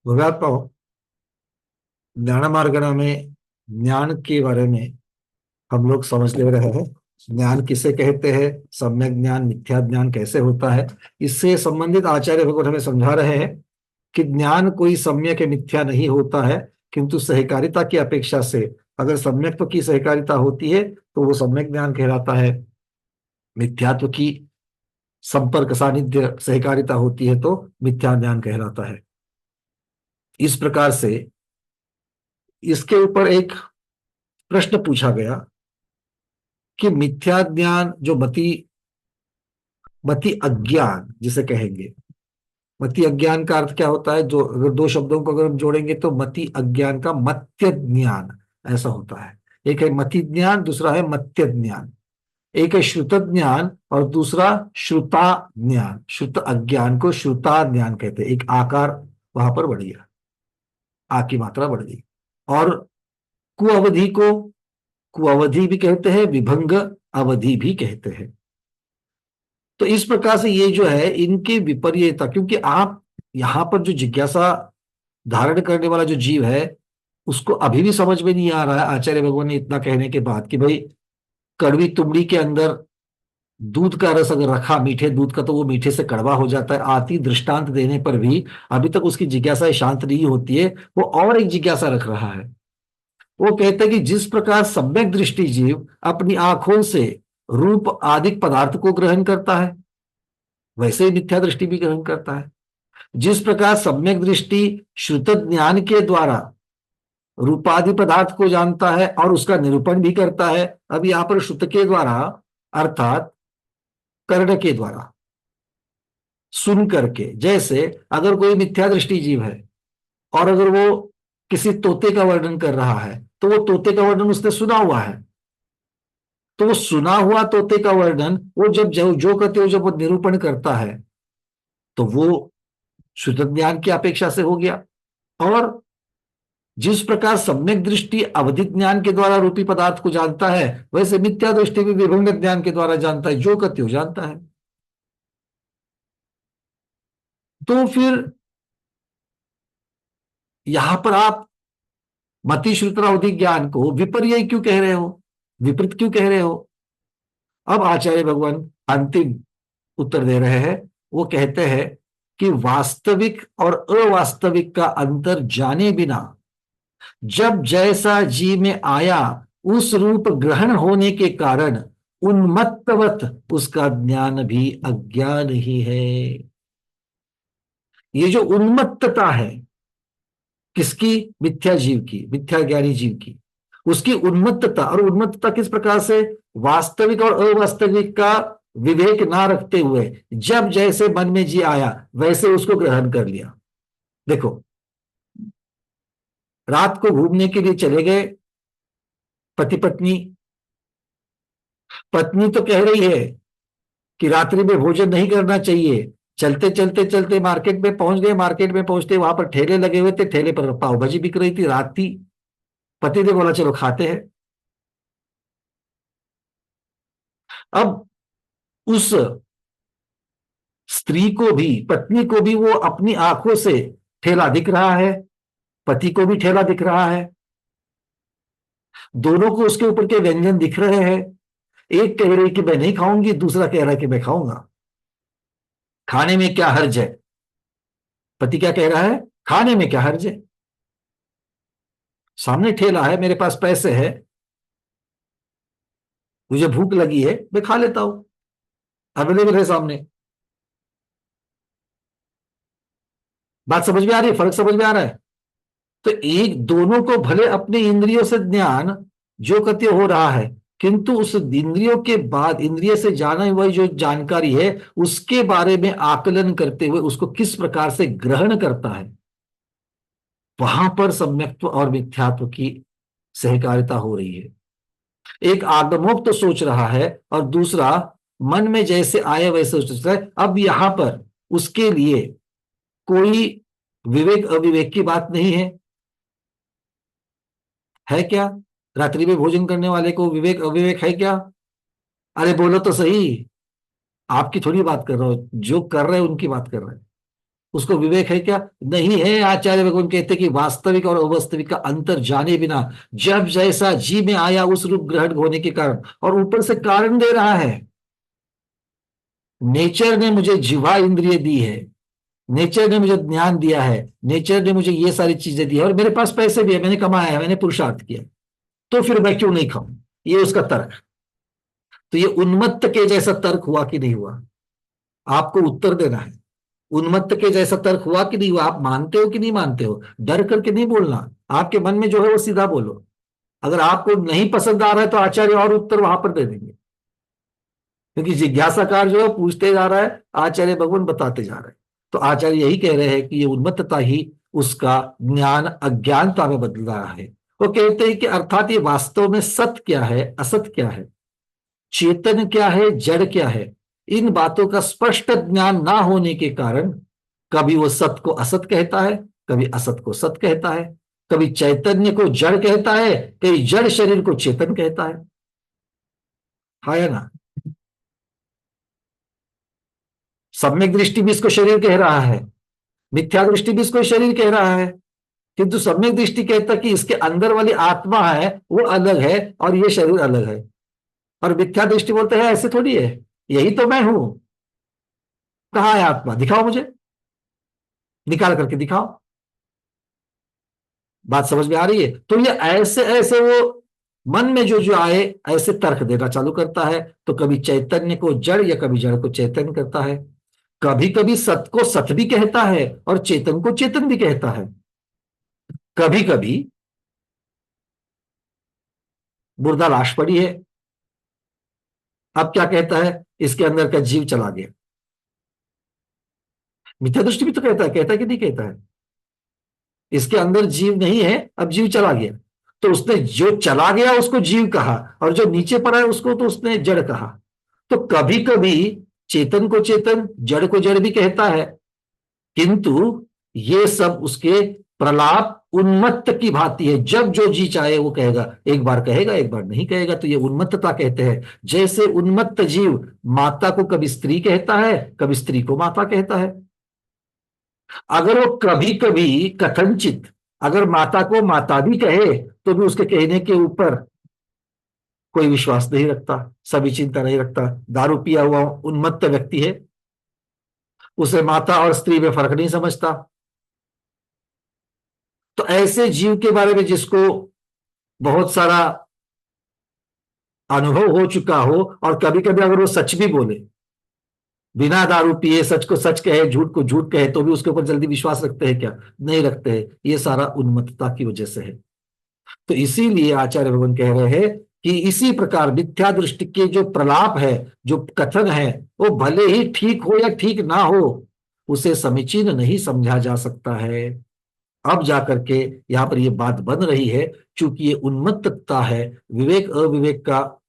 भगाता हूँ। ज्ञान मार्गण में ज्ञान के बारे में हम लोग समझ ले रहे हैं। ज्ञान किसे कहते हैं, सम्यक ज्ञान मिथ्या ज्ञान कैसे होता है, इससे संबंधित आचार्य भगवान हमें समझा रहे हैं कि ज्ञान कोई सम्यक या मिथ्या नहीं होता है, किंतु सहकारिता की अपेक्षा से अगर सम्यक्त्व की सहकारिता होती है तो वो सम्यक ज्ञान कहलाता है। मिथ्यात्व की संपर्क सानिध्य सहकारिता होती है तो मिथ्या ज्ञान कहलाता है। इस प्रकार से इसके ऊपर एक प्रश्न पूछा गया कि मिथ्या ज्ञान जो मति मति अज्ञान जिसे कहेंगे, मति अज्ञान का अर्थ क्या होता है, जो अगर दो शब्दों को अगर हम जोड़ेंगे तो मति अज्ञान का मत्य ज्ञान ऐसा होता है। एक है मति ज्ञान, दूसरा है मत्य ज्ञान। एक है श्रुत ज्ञान और दूसरा श्रुता ज्ञान। श्रुत अज्ञान को श्रुता ज्ञान कहते हैं। एक आकार वहां पर बढ़ गया, आ की मात्रा बढ़ गई। और कुअवधि को कुअवधि भी कहते हैं, विभंग अवधि भी कहते हैं। तो इस प्रकार से ये जो है इनके विपर्ययता, क्योंकि आप यहां पर जो जिज्ञासा धारण करने वाला जो जीव है उसको अभी भी समझ में नहीं आ रहा है आचार्य भगवान ने इतना कहने के बाद कि भाई कड़वी तुमड़ी के अंदर दूध का रस अगर रखा, मीठे दूध का, तो वो मीठे से कड़वा हो जाता है। आती दृष्टांत देने पर भी अभी तक उसकी जिज्ञासा शांत नहीं होती है। वो और एक जिज्ञासा रख रहा है। वो कहते हैं कि जिस प्रकार सम्यक दृष्टि जीव अपनी आंखों से रूप आदि पदार्थ को ग्रहण करता है, वैसे ही मिथ्या दृष्टि भी ग्रहण करता है। जिस प्रकार सम्यक दृष्टि श्रुत ज्ञान के द्वारा रूपादि पदार्थ को जानता है और उसका निरूपण भी करता है। अब यहां पर श्रुत के द्वारा अर्थात कर्ण के द्वारा सुन करके, जैसे अगर कोई मिथ्या दृष्टि जीव है और अगर वो किसी तोते का वर्णन कर रहा है तो वो तोते का वर्णन उसने सुना हुआ है, तो वो सुना हुआ तोते का वर्णन वो जब जो कहते हो जब वो निरूपण करता है तो वो शुद्ध ज्ञान की अपेक्षा से हो गया। और जिस प्रकार सम्यक दृष्टि अवधिक ज्ञान के द्वारा रूपी पदार्थ को जानता है, वैसे मिथ्या दृष्टि भी विभंग ज्ञान के द्वारा जानता है, जो कहते हो जानता है। तो फिर यहां पर आप मति श्रुतरावधि ज्ञान को विपर्य क्यों कह रहे हो, विपरीत क्यों कह रहे हो? अब आचार्य भगवान अंतिम उत्तर दे रहे हैं। वो कहते हैं कि वास्तविक और अवास्तविक का अंतर जाने बिना जब जैसा जी में आया उस रूप ग्रहण होने के कारण उन्मत्तवत उसका ज्ञान भी अज्ञान ही है। ये जो उन्मत्तता है किसकी, मिथ्या जीव की, मिथ्या ज्ञानी जीव की, उसकी उन्मत्तता। और उन्मत्तता किस प्रकार से, वास्तविक और अवास्तविक का विवेक ना रखते हुए जब जैसे मन में जी आया वैसे उसको ग्रहण कर लिया। देखो, रात को घूमने के लिए चले गए पति पत्नी। पत्नी तो कह रही है कि रात्रि में भोजन नहीं करना चाहिए। चलते चलते चलते मार्केट में पहुंच गए। मार्केट में पहुंचते वहां पर ठेले लगे हुए थे, ठेले पर पाव भाजी बिक रही थी, रात थी। पति ने बोला चलो खाते हैं। अब उस स्त्री को भी, पत्नी को भी वो अपनी आंखों से ठेला दिख रहा है, पति को भी ठेला दिख रहा है, दोनों को उसके ऊपर के व्यंजन दिख रहे हैं। एक कह रही कि मैं नहीं खाऊंगी, दूसरा कह रहा है कि मैं खाऊंगा। खाने में क्या हर्ज है? पति क्या कह रहा है, खाने में क्या हर्ज है, सामने ठेला है, मेरे पास पैसे है, मुझे भूख लगी है, मैं खा लेता हूं, अवेलेबल है सामने। बात समझ में आ रही है, फर्क समझ में आ रहा है? तो एक दोनों को भले अपने इंद्रियों से ज्ञान जो कहते हो रहा है, किंतु उस इंद्रियों के बाद इंद्रिय से जाने हुई जो जानकारी है उसके बारे में आकलन करते हुए उसको किस प्रकार से ग्रहण करता है, वहां पर सम्यक्त्व और मिथ्यात्व की सहकारिता हो रही है। एक आगमोक्त तो सोच रहा है और दूसरा मन में जैसे आए वैसे सोच रहा है। अब यहां पर उसके लिए कोई विवेक अविवेक की बात नहीं है क्या? रात्रि में भोजन करने वाले को विवेक अविवेक है क्या? अरे बोलो तो सही। आपकी थोड़ी बात कर रहा हूं, जो कर रहे हैं उनकी बात कर रहे हैं। उसको विवेक है क्या? नहीं है। आचार्य भगवान कहते कि वास्तविक और अवास्तविक का अंतर जाने बिना जब जैसा जी में आया उस रूप ग्रहण होने के कारण, और ऊपर से कारण दे रहा है। नेचर ने मुझे जिह्वा इंद्रिय दी है, नेचर ने मुझे ज्ञान दिया है, नेचर ने मुझे ये सारी चीजें दी है, और मेरे पास पैसे भी है, मैंने कमाया है, मैंने पुरुषार्थ किया, तो फिर मैं क्यों नहीं खाऊं? ये उसका तर्क। तो ये उन्मत्त के जैसा तर्क हुआ कि नहीं हुआ? आपको उत्तर देना है। उन्मत्त के जैसा तर्क हुआ कि नहीं हुआ? आप मानते हो कि नहीं मानते हो? डर करके नहीं बोलना, आपके मन में जो है वो सीधा बोलो। अगर आपको नहीं पसंद आ रहा है तो आचार्य और उत्तर वहां पर दे देंगे, क्योंकि जिज्ञासाकार जो है पूछते जा रहा है, आचार्य भगवान बताते जा रहे हैं। तो आचार्य यही कह रहे हैं कि ये उन्मत्तता ही उसका ज्ञान अज्ञानता में बदल रहा है। वो कहते हैं कि अर्थात ये वास्तव में सत्य क्या है, असत क्या है, चेतन क्या है, जड़ क्या है, इन बातों का स्पष्ट ज्ञान ना होने के कारण कभी वो सत्य को असत कहता है, कभी असत को सत्य कहता है, कभी चैतन्य को जड़ कहता है, कभी जड़ शरीर को चेतन कहता है। हाँ या ना? सम्यक दृष्टि भी इसको शरीर कह रहा है, मिथ्या दृष्टि भी इसको शरीर कह रहा है, किंतु सम्यक दृष्टि कहता है कि इसके अंदर वाली आत्मा है वो अलग है और ये शरीर अलग है। और मिथ्या दृष्टि बोलते हैं ऐसे थोड़ी है, यही तो मैं हूं। कहाँ है आत्मा? दिखाओ मुझे, निकाल करके दिखाओ। बात समझ में आ रही है? तो ये ऐसे ऐसे वो मन में जो जो आए ऐसे तर्क देना चालू करता है। तो कभी चैतन्य को जड़ या कभी जड़ को चैतन्य करता है, कभी कभी सत को सत भी कहता है और चेतन को चेतन भी कहता है। कभी कभी मुर्दा लाश पड़ी है, अब क्या कहता है? इसके अंदर का जीव चला गया। मिथ्या दृष्टि भी तो कहता है कि नहीं कहता है? इसके अंदर जीव नहीं है, अब जीव चला गया। तो उसने जो चला गया उसको जीव कहा, और जो नीचे पड़ा है उसको तो उसने जड़ कहा। तो कभी कभी चेतन को चेतन, जड़ को जड़ भी कहता है, किंतु ये सब उसके प्रलाप उन्मत्त की भांति है। जब जो जी चाहे वो कहेगा, एक बार कहेगा एक बार नहीं कहेगा, तो ये उन्मत्तता कहते हैं। जैसे उन्मत्त जीव माता को कभी स्त्री कहता है, कभी स्त्री को माता कहता है। अगर वो कभी कभी कथनचित अगर माता को माता भी कहे तो भी उसके कहने के ऊपर कोई विश्वास नहीं रखता, सभी चिंता नहीं रखता। दारू पिया हुआ उन्मत्त व्यक्ति है, उसे माता और स्त्री में फर्क नहीं समझता। तो ऐसे जीव के बारे में जिसको बहुत सारा अनुभव हो चुका हो, और कभी कभी अगर वो सच भी बोले, बिना दारू पिए सच को सच कहे, झूठ को झूठ कहे, तो भी उसके ऊपर जल्दी विश्वास रखते हैं क्या? नहीं रखते हैं। ये सारा उन्मत्तता की वजह से है। तो इसीलिए आचार्य भगवान कह रहे हैं कि इसी प्रकार मिथ्या दृष्टि के जो प्रलाप है, जो कथन है, वो भले ही ठीक हो या ठीक ना हो, उसे समीचीन नहीं समझा जा सकता है। अब जाकर के यहां पर ये बात बन रही है, चूंकि ये उन्मत्तता है, विवेक अविवेक का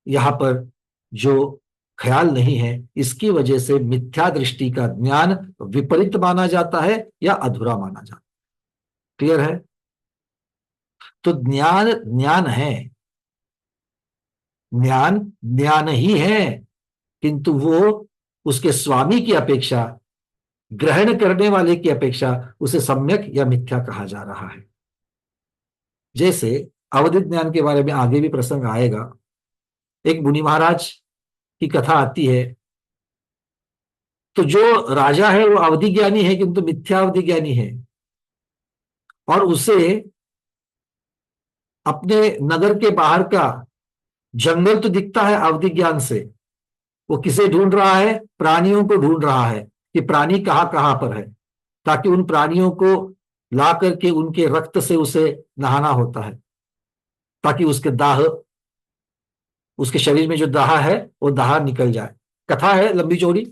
यहां पर जो ख्याल नहीं है, इसकी वजह से मिथ्या दृष्टि का ज्ञान विपरीत माना जाता है या अधूरा माना जाता है। क्लियर है? तो ज्ञान ज्ञान है, ज्ञान ज्ञान ही है, किंतु वो उसके स्वामी की अपेक्षा, ग्रहण करने वाले की अपेक्षा उसे सम्यक या मिथ्या कहा जा रहा है। जैसे अवधि ज्ञान के बारे में आगे भी प्रसंग आएगा। एक मुनि महाराज की कथा आती है। तो जो राजा है वो अवधि ज्ञानी है, किंतु मिथ्या अवधि ज्ञानी है, और उसे अपने नगर के बाहर का जंगल तो दिखता है अवधि ज्ञान से। वो किसे ढूंढ रहा है? प्राणियों को ढूंढ रहा है कि प्राणी कहाँ कहाँ पर है, ताकि उन प्राणियों को ला करके उनके रक्त से उसे नहाना होता है, ताकि उसके दाह, उसके शरीर में जो दाह है वो दाह निकल जाए। कथा है लंबी चौड़ी।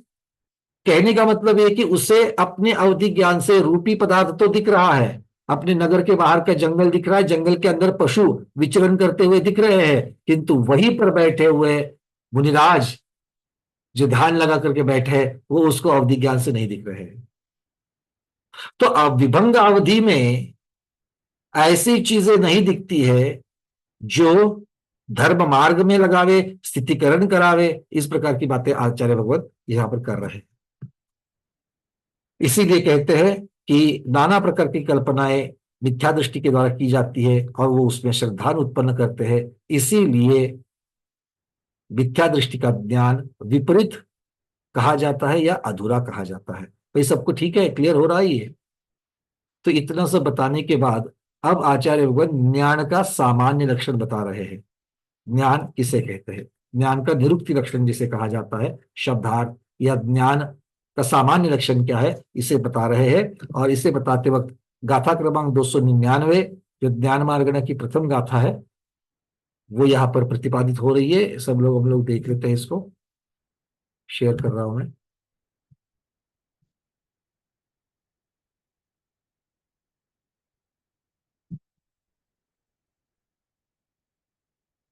कहने का मतलब है कि उसे अपने अवधि ज्ञान से रूपी पदार्थ तो दिख रहा है, अपने नगर के बाहर का जंगल दिख रहा है, जंगल के अंदर पशु विचरण करते हुए दिख रहे हैं, किंतु वहीं पर बैठे हुए मुनिराज जो ध्यान लगा करके बैठे हैं वो उसको अवधि ज्ञान से नहीं दिख रहे हैं। तो अब विभंग अवधि में ऐसी चीजें नहीं दिखती है जो धर्म मार्ग में लगावे, स्थितिकरण करावे। इस प्रकार की बातें आचार्य भगवत यहां पर कर रहे हैं। इसीलिए कहते हैं कि नाना प्रकार की कल्पनाएं मिथ्या दृष्टि के द्वारा की जाती है और वो उसमें श्रद्धा उत्पन्न करते हैं। इसीलिए मिथ्या दृष्टि का ज्ञान विपरीत कहा जाता है या अधूरा कहा जाता है। तो ये सबको ठीक है, क्लियर हो रहा है ये? तो इतना सब बताने के बाद अब आचार्य भगवान ज्ञान का सामान्य लक्षण बता रहे हैं। ज्ञान किसे कहते हैं, ज्ञान का निरुक्ति लक्षण जिसे कहा जाता है, शब्दार्थ या ज्ञान का सामान्य लक्षण क्या है, इसे बता रहे हैं। और इसे बताते वक्त गाथा क्रमांक 299, जो ज्ञान मार्गण की प्रथम गाथा है, वो यहाँ पर प्रतिपादित हो रही है। सब लोग हम लोग देख लेते हैं इसको। शेयर कर रहा हूं मैं।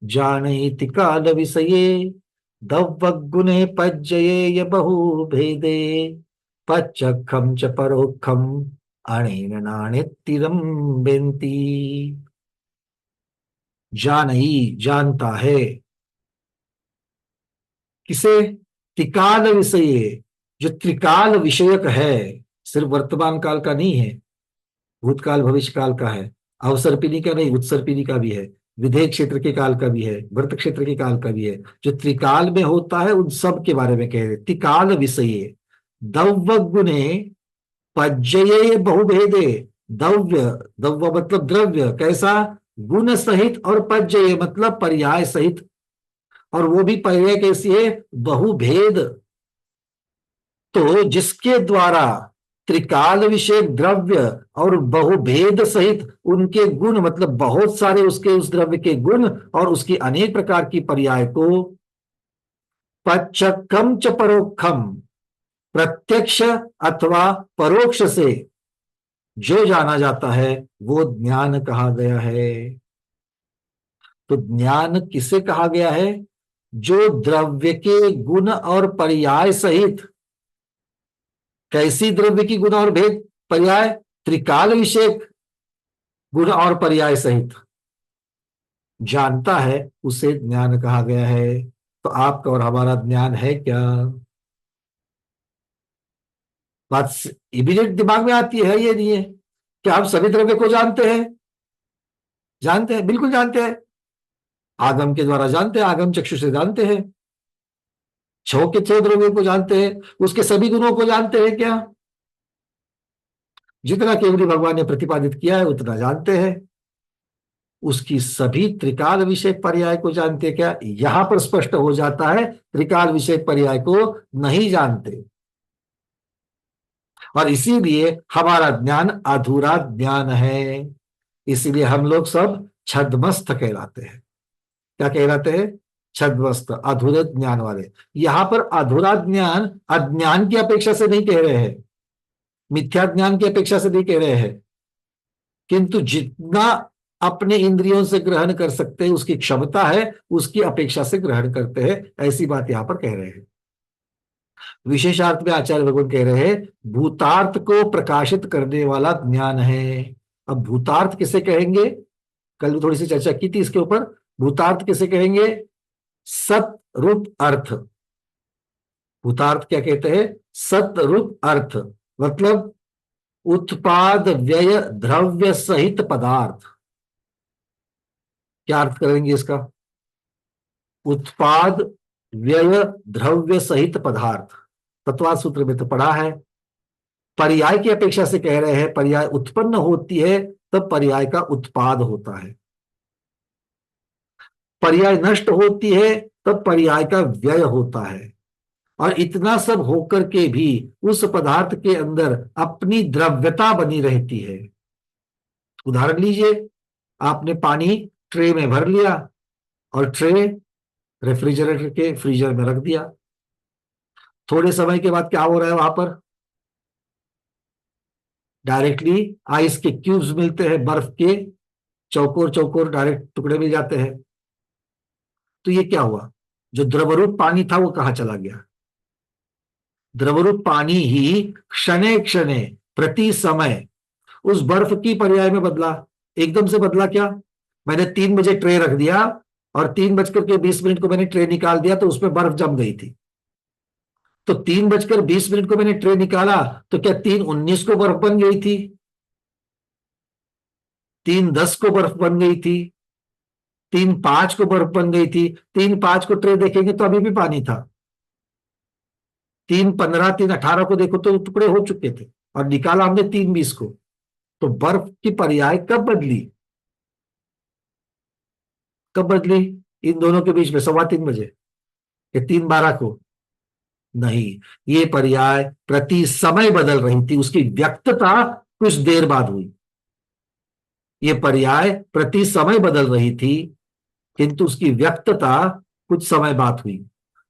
जानैति काल विषये दव्वगुणे पज्जये बहु भेदे पच्चखम च परोक्षम अनेन नानेत्तिरम बेंती। जानई जानता है, किसे? त्रिकाल विषय, जो त्रिकाल विषयक है, सिर्फ वर्तमान काल का नहीं है, भूतकाल भविष्य काल का है, अवसर्पिणी का नहीं, उत्सर्पिणी का भी है, विधेय क्षेत्र के काल का भी है, वर्त क्षेत्र के काल का भी है। जो त्रिकाल में होता है उन सब के बारे में कह रहे, त्रिकाल विषय दव्य गुणे पज्जये बहुभेदे। दव्य, दव्य मतलब द्रव्य, कैसा? गुण सहित, और पज्जये मतलब पर्याय सहित, और वो भी पर्याय कैसी है? बहुभेद। तो जिसके द्वारा त्रिकाल विषय द्रव्य और बहुभेद सहित उनके गुण, मतलब बहुत सारे उसके उस द्रव्य के गुण और उसकी अनेक प्रकार की पर्याय को पच्छकम च परोक्षम, प्रत्यक्ष अथवा परोक्ष से जो जाना जाता है वो ज्ञान कहा गया है। तो ज्ञान किसे कहा गया है? जो द्रव्य के गुण और पर्याय सहित, कैसी द्रव्य की गुण और भेद पर्याय? त्रिकाल विषय गुण और पर्याय सहित जानता है, उसे ज्ञान कहा गया है। तो आपका और हमारा ज्ञान है क्या? बात इमीडिएट दिमाग में आती है, ये नहीं है क्या हम सभी द्रव्य को जानते हैं? जानते हैं, बिल्कुल जानते हैं। आगम के द्वारा जानते हैं, आगम चक्षु से जानते हैं। छो के छो द्रव्यों को जानते हैं, उसके सभी गुणों को जानते हैं क्या? जितना केवली भगवान ने प्रतिपादित किया है उतना जानते हैं। उसकी सभी त्रिकाल विषय पर्याय को जानते क्या? यहां पर स्पष्ट हो जाता है त्रिकाल विषय पर्याय को नहीं जानते, और इसीलिए हमारा ज्ञान अधूरा ज्ञान है। इसीलिए हम लोग सब छद्मस्त कहलाते हैं। क्या कहलाते हैं? छद्मस्त, अधूरे ज्ञान वाले। यहां पर अधूरा ज्ञान अज्ञान की अपेक्षा से नहीं कह रहे हैं, मिथ्या ज्ञान की अपेक्षा से नहीं कह रहे हैं, किंतु जितना अपने इंद्रियों से ग्रहण कर सकते हैं, उसकी क्षमता है, उसकी अपेक्षा से ग्रहण करते हैं, ऐसी बात यहां पर कह रहे हैं। विशेषार्थ में आचार्य भगवान कह रहे हैं भूतार्थ को प्रकाशित करने वाला ज्ञान है। अब भूतार्थ किसे कहेंगे? कल भी थोड़ी सी चर्चा की थी इसके ऊपर। भूतार्थ किसे कहेंगे? सत रूप अर्थ। भूतार्थ क्या कहते हैं? सत रूप अर्थ, मतलब उत्पाद व्यय द्रव्य सहित पदार्थ। क्या अर्थ करेंगे इसका? उत्पाद व्यय द्रव्य सहित पदार्थ, तत्वाद सूत्र में तो पढ़ा है। पर्याय की अपेक्षा से कह रहे हैं, पर्याय उत्पन्न होती है तब पर्याय का उत्पाद होता है, पर्याय नष्ट होती है तब पर्याय का व्यय होता है। और इतना सब होकर के भी उस पदार्थ के अंदर अपनी द्रव्यता बनी रहती है। उदाहरण लीजिए, आपने पानी ट्रे में भर लिया और ट्रे रेफ्रिजरेटर के फ्रीजर में रख दिया। थोड़े समय के बाद क्या हो रहा है वहां पर? डायरेक्टली आइस के क्यूब्स मिलते हैं, बर्फ के चौकोर चौकोर डायरेक्ट टुकड़े मिल जाते हैं। तो ये क्या हुआ? जो द्रवरूप पानी था वो कहां चला गया? द्रवरूप पानी ही क्षणे क्षणे प्रति समय उस बर्फ की पर्याय में बदला। एकदम से बदला क्या? मैंने 3 बजे ट्रे रख दिया, और 3 बज करके 20 मिनट को मैंने ट्रे निकाल दिया तो उसमें बर्फ जम गई थी। तो 3:20 को मैंने ट्रे निकाला, तो क्या 3:19 को बर्फ बन गई थी? 3:10 को बर्फ बन गई थी? 3:05 को बर्फ बन गई थी? 3:05 को ट्रे देखेंगे तो अभी भी पानी था। 3:15, 3:18 को देखो तो टुकड़े हो चुके थे, और निकाला हमने 3:20 को। तो बर्फ की पर्याय कब बदली? कब बदली? इन दोनों के बीच में 3:15 या 3:12 को? नहीं, ये पर्याय प्रति समय बदल रही थी, उसकी व्यक्तता कुछ देर बाद हुई। ये पर्याय प्रति समय बदल रही थी, किंतु उसकी व्यक्तता कुछ समय बाद हुई।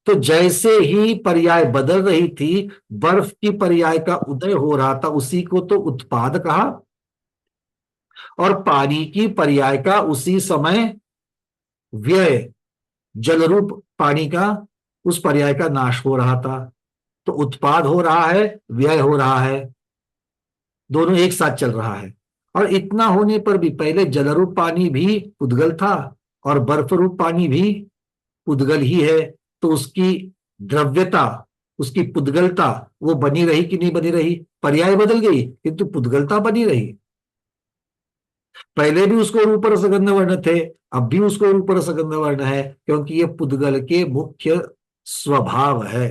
तो जैसे ही पर्याय बदल रही थी, बर्फ की पर्याय का उदय हो रहा था, उसी को तो उत्पाद कहा, और पानी की पर्याय का उसी समय व्यय, जलरूप पानी का, उस पर्याय का नाश हो रहा था। तो उत्पाद हो रहा है, व्यय हो रहा है, दोनों एक साथ चल रहा है। और इतना होने पर भी पहले जलरूप पानी भी उद्गल था, और बर्फ रूप पानी भी उद्गल ही है। तो उसकी द्रव्यता, उसकी पुद्गलता, वो बनी रही कि नहीं बनी रही? पर्याय बदल गई किंतु पुद्गलता बनी रही। पहले भी उसको रूप रसगंध वर्ण थे, अब भी उसको रूप रसगंध वर्ण है, क्योंकि ये पुद्गल के मुख्य स्वभाव है,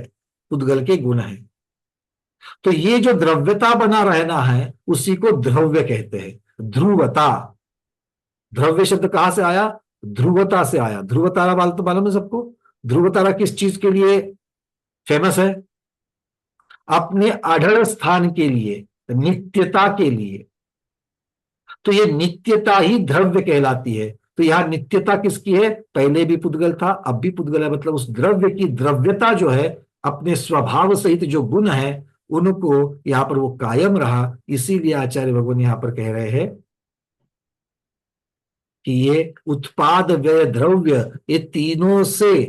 पुद्गल के गुण है। तो ये जो द्रव्यता बना रहना है, उसी को द्रव्य कहते हैं। ध्रुवता, द्रव्य शब्द कहां से आया? ध्रुवता से आया। ध्रुव तारा तो मालूम है सबको। ध्रुव तारा किस चीज के लिए फेमस है? अपने अढ़ड़ स्थान के लिए, नित्यता के लिए। तो ये नित्यता ही द्रव्य कहलाती है। तो यहां नित्यता किसकी है? पहले भी पुद्गल था, अब भी पुद्गल है, मतलब उस द्रव्य की द्रव्यता जो है, अपने स्वभाव सहित जो गुण है, उनको यहां पर वो कायम रहा। इसीलिए आचार्य भगवान यहां पर कह रहे हैं कि ये उत्पाद, व्यय, द्रव्य, ये तीनों से,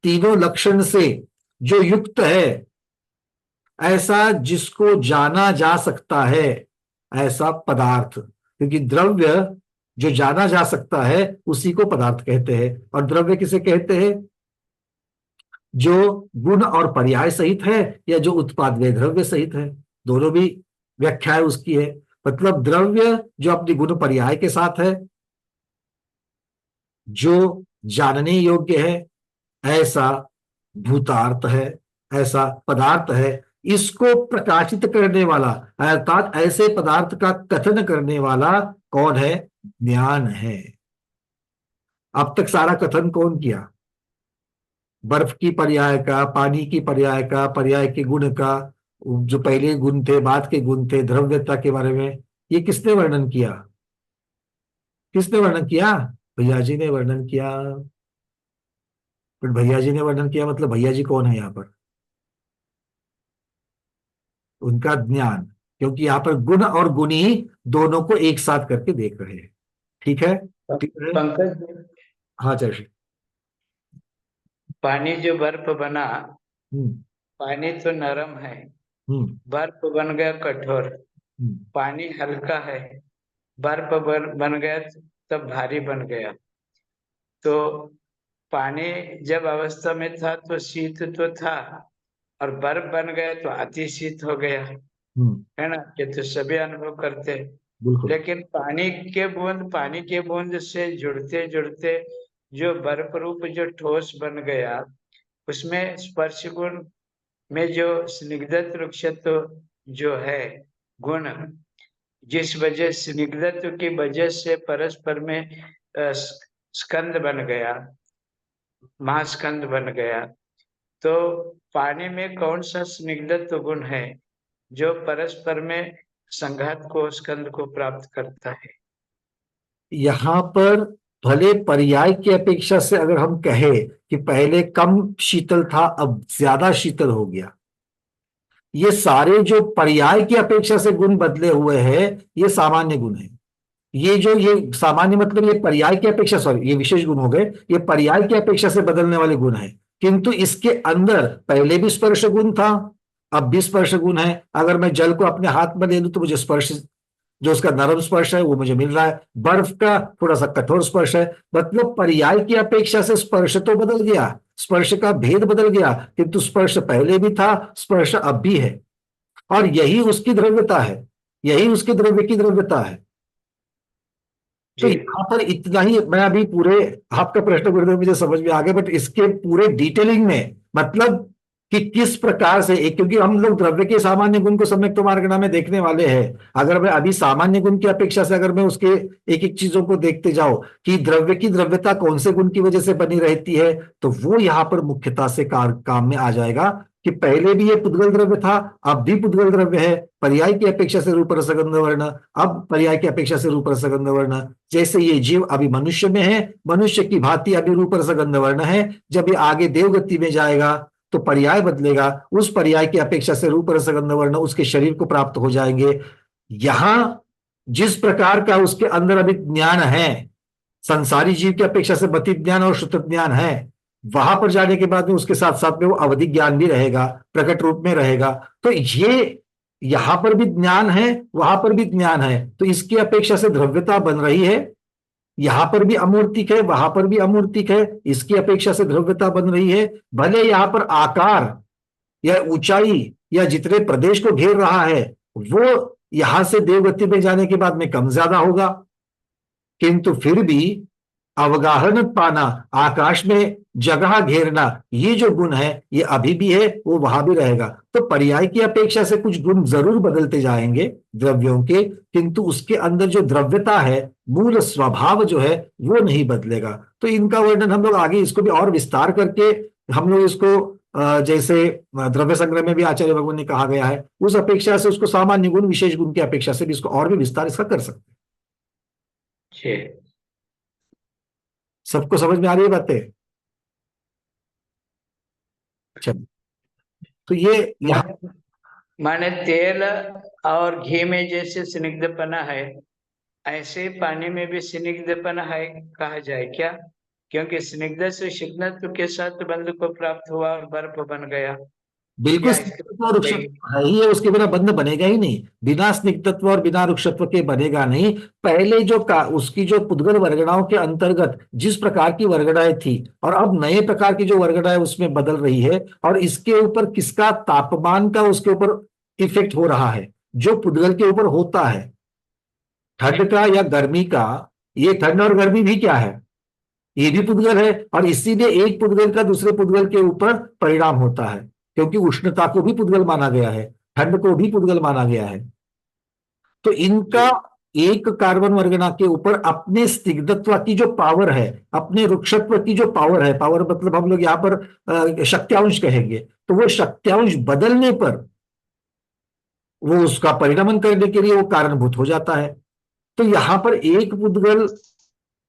तीनों लक्षण से जो युक्त है, ऐसा जिसको जाना जा सकता है, ऐसा पदार्थ। क्योंकि द्रव्य जो जाना जा सकता है उसी को पदार्थ कहते हैं। और द्रव्य किसे कहते हैं? जो गुण और पर्याय सहित है, या जो उत्पाद वे द्रव्य सहित है। दोनों भी व्याख्या उसकी है। मतलब द्रव्य जो अपनी गुण पर्याय के साथ है, जो जानने योग्य है, ऐसा भूतार्थ है, ऐसा पदार्थ है। इसको प्रकाशित करने वाला, अर्थात ऐसे पदार्थ का कथन करने वाला कौन है? ज्ञान है। अब तक सारा कथन कौन किया? बर्फ की पर्याय का, पानी की पर्याय का, पर्याय के गुण का, जो पहले गुण थे, बाद के गुण थे, द्रव्यता के बारे में, ये किसने वर्णन किया? किसने वर्णन किया? भैया जी ने वर्णन किया। बट भैया जी ने वर्णन किया मतलब भैया जी कौन है यहाँ पर? उनका ज्ञान। क्योंकि यहाँ पर गुण और गुणी दोनों को एक साथ करके देख रहे हैं। ठीक है? ठीक है। पंकज जी, हाँ चल। पानी जो बर्फ बना, हम्म। पानी तो नरम है, हम्म। बर्फ बन गया कठोर। हम्म। पानी हल्का है, बर्फ बन गया तब भारी बन गया। तो पानी जब अवस्था में था तो शीत तो था, और बर्फ बन गया तो अति शीत हो गया, हम्म। है ना? ये तो सभी अनुभव करते हैं। बिल्कुल। लेकिन पानी के बूंद से जुड़ते जुड़ते जो बर्फ रूप जो ठोस बन गया, उसमें स्पर्श गुण में जो स्निग्धत वृक्षत्व जो है गुण, जिस वजह स्निग्धत्व की वजह से परस्पर में स्कंद बन गया, महास्कंद बन गया। तो पानी में कौन सा स्निग्धत्व गुण है जो परस्पर में संघात को, स्कंद को प्राप्त करता है? यहां पर भले पर्याय की अपेक्षा से अगर हम कहें कि पहले कम शीतल था, अब ज्यादा शीतल हो गया, ये सारे जो पर्याय की अपेक्षा से गुण बदले हुए हैं, ये सामान्य गुण है। ये सामान्य मतलब ये पर्याय की अपेक्षा, सॉरी ये विशेष गुण हो गए, ये पर्याय की अपेक्षा से बदलने वाले गुण है। किंतु इसके अंदर पहले भी स्पर्श गुण था, अब भी स्पर्श गुण है। अगर मैं जल को अपने हाथ में ले लूं तो मुझे स्पर्श, जो उसका नरम स्पर्श है वो मुझे मिल रहा है। बर्फ का थोड़ा सा कठोर स्पर्श है। मतलब पर्याय की अपेक्षा से स्पर्श तो बदल गया, स्पर्श का भेद बदल गया, किंतु स्पर्श पहले भी था, स्पर्श अब भी है, और यही उसकी द्रव्यता है, यही उसके द्रव्य की द्रव्यता है। तो जी यहां पर इतना ही, मैं अभी पूरे, आपका प्रश्न गुरुदेव मुझे समझ में आ गया, बट इसके पूरे डिटेलिंग में, मतलब कि किस प्रकार से एक, क्योंकि हम लोग द्रव्य के सामान्य गुण को सम्यक तो मार्गणा में देखने वाले हैं। अगर मैं अभी सामान्य गुण की अपेक्षा से अगर मैं उसके एक एक चीजों को देखते जाऊं कि द्रव्य की द्रव्यता कौन से गुण की वजह से बनी रहती है, तो वो यहां पर मुख्यता से काम में आ जाएगा कि पहले भी ये पुद्गल द्रव्य था, अब भी पुद्गल द्रव्य है, पर्याय की अपेक्षा से रूप रसगंध वर्ण, अब पर्याय की अपेक्षा से रूप रसगंध वर्ण। जैसे ये जीव अभी मनुष्य में है, मनुष्य की भांति अभी रूप रसगंध वर्ण है, जब ये आगे देवगति में जाएगा तो पर्याय बदलेगा, उस पर्याय की अपेक्षा से रूप रसगंध वर्ण उसके शरीर को प्राप्त हो जाएंगे। यहां जिस प्रकार का उसके अंदर अभी ज्ञान है, संसारी जीव की अपेक्षा से मति ज्ञान और श्रुत ज्ञान है, वहां पर जाने के बाद में उसके साथ साथ में वो अवधि ज्ञान भी रहेगा, प्रकट रूप में रहेगा। तो ये यहां पर भी ज्ञान है, वहां पर भी ज्ञान है, तो इसकी अपेक्षा से द्रव्यता बन रही है। यहां पर भी अमूर्तिक है, वहां पर भी अमूर्तिक है, इसकी अपेक्षा से द्रव्यता बन रही है। भले यहां पर आकार या ऊंचाई या जितने प्रदेश को घेर रहा है वो यहां से देवगति में जाने के बाद में कम ज्यादा होगा, किंतु फिर भी अवगाहन पाना, आकाश में जगह घेरना, ये जो गुण है ये अभी भी है, वो वहां भी रहेगा। तो पर्याय की अपेक्षा से कुछ गुण जरूर बदलते जाएंगे द्रव्यों के, किंतु उसके अंदर जो द्रव्यता है, मूल स्वभाव जो है वो नहीं बदलेगा। तो इनका वर्णन हम लोग आगे इसको भी और विस्तार करके हम लोग इसको जैसे द्रव्य संग्रह में भी आचार्य भगवान ने कहा गया है, उस अपेक्षा से उसको सामान्य गुण विशेष गुण की अपेक्षा से भी इसको और भी विस्तार इसका कर सकते हैं। जी। सबको समझ में आ रही है बातें? चलिए, तो ये यहाँ, मा- माने तेल और घी में जैसे स्निग्धपना है, ऐसे पानी में भी स्निग्धपना है कहा जाए क्या? क्योंकि स्निग्ध से शीघ्रत्व के साथ बंध को प्राप्त हुआ और बर्फ बन गया। बिल्कुल क्या स्निग्धत्व और इसका रुक्षत्व है ही है, उसके बिना बंध बनेगा ही नहीं, बिना स्निग्धत्व और बिना रुक्षत्व के बनेगा नहीं। पहले जो का उसकी जो पुद्गल वर्गणाओं के अंतर्गत जिस प्रकार की वर्गणाएं थी, और अब नए प्रकार की जो वर्गणाएं उसमें बदल रही है, और इसके ऊपर किसका तापमान का उसके ऊपर इफेक्ट हो रहा है, जो पुद्गल के ऊपर होता है, ठंड का या गर्मी का। ये ठंड और गर्मी भी क्या है, ये भी पुद्गल है, और इसीलिए एक पुद्गल का दूसरे पुद्गल के ऊपर परिणाम होता है, क्योंकि उष्णता को भी पुद्गल माना गया है, ठंड को भी पुद्गल माना गया है। तो इनका जी एक कार्बन वर्गना के ऊपर अपने स्निग्धत्व की जो पावर है, अपने रुक्षत्व की जो पावर है, पावर मतलब हम लोग यहां पर शक्त्यांश कहेंगे, तो वो शक्त्यांश बदलने पर वो उसका परिणमन करने के लिए वो कारणभूत हो जाता है। तो यहां पर एक पुद्गल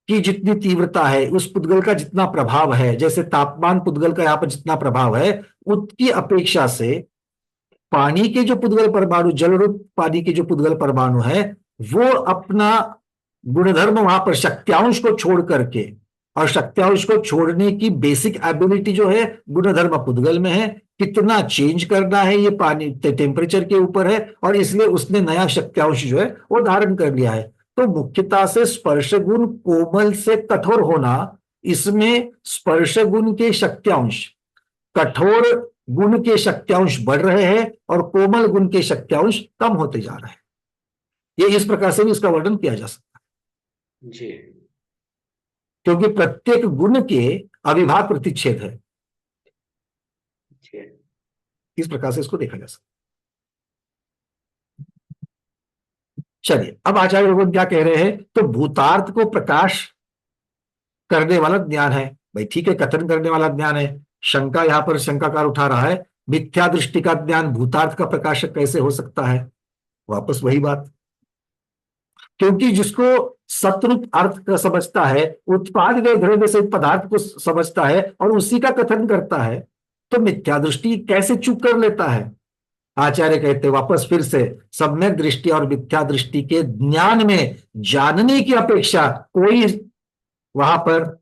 की जितनी तीव्रता है, उस पुद्गल का जितना प्रभाव है, जैसे तापमान पुद्गल का यहां पर जितना प्रभाव है, उसकी अपेक्षा से पानी के जो पुद्गल परमाणु, जल रूप पानी के जो पुद्गल परमाणु है, वो अपना गुणधर्म वहां पर शक्त्यांश को छोड़ करके, और शक्त्यांश को छोड़ने की बेसिक एबिलिटी जो है गुणधर्म पुद्गल में है, कितना चेंज करना है ये पानी टेम्परेचर के ऊपर है, और इसलिए उसने नया शक्त्यांश जो है वो धारण कर लिया है। तो मुख्यतः से स्पर्श गुण कोमल से कठोर होना, इसमें स्पर्श गुण के शक्त्यांश, कठोर गुण के शक्त्यांश बढ़ रहे हैं और कोमल गुण के शक्त्यांश कम होते जा रहे हैं। ये इस प्रकार से भी इसका वर्णन किया जा सकता जी है, क्योंकि प्रत्येक गुण के अविभाग प्रतिच्छेद है, जी। इस प्रकार से इसको देखा जा सकता है। चलिए, अब आचार्य भगवान क्या कह रहे हैं, तो भूतार्थ को प्रकाश करने वाला ज्ञान है, भाई ठीक है, कथन करने वाला ज्ञान है। शंका यहां पर शंकाकार उठा रहा है, मिथ्या दृष्टि का ज्ञान भूतार्थ का प्रकाशक कैसे हो सकता है? वापस वही बात, क्योंकि जिसको सतरूप अर्थ का समझता है, उत्पाद गए द्रव्य से पदार्थ को समझता है और उसी का कथन करता है, तो मिथ्या दृष्टि कैसे चूक कर लेता है? आचार्य कहते वापस फिर से, सम्यक दृष्टि और मिथ्या दृष्टि के ज्ञान में जानने की अपेक्षा कोई वहां पर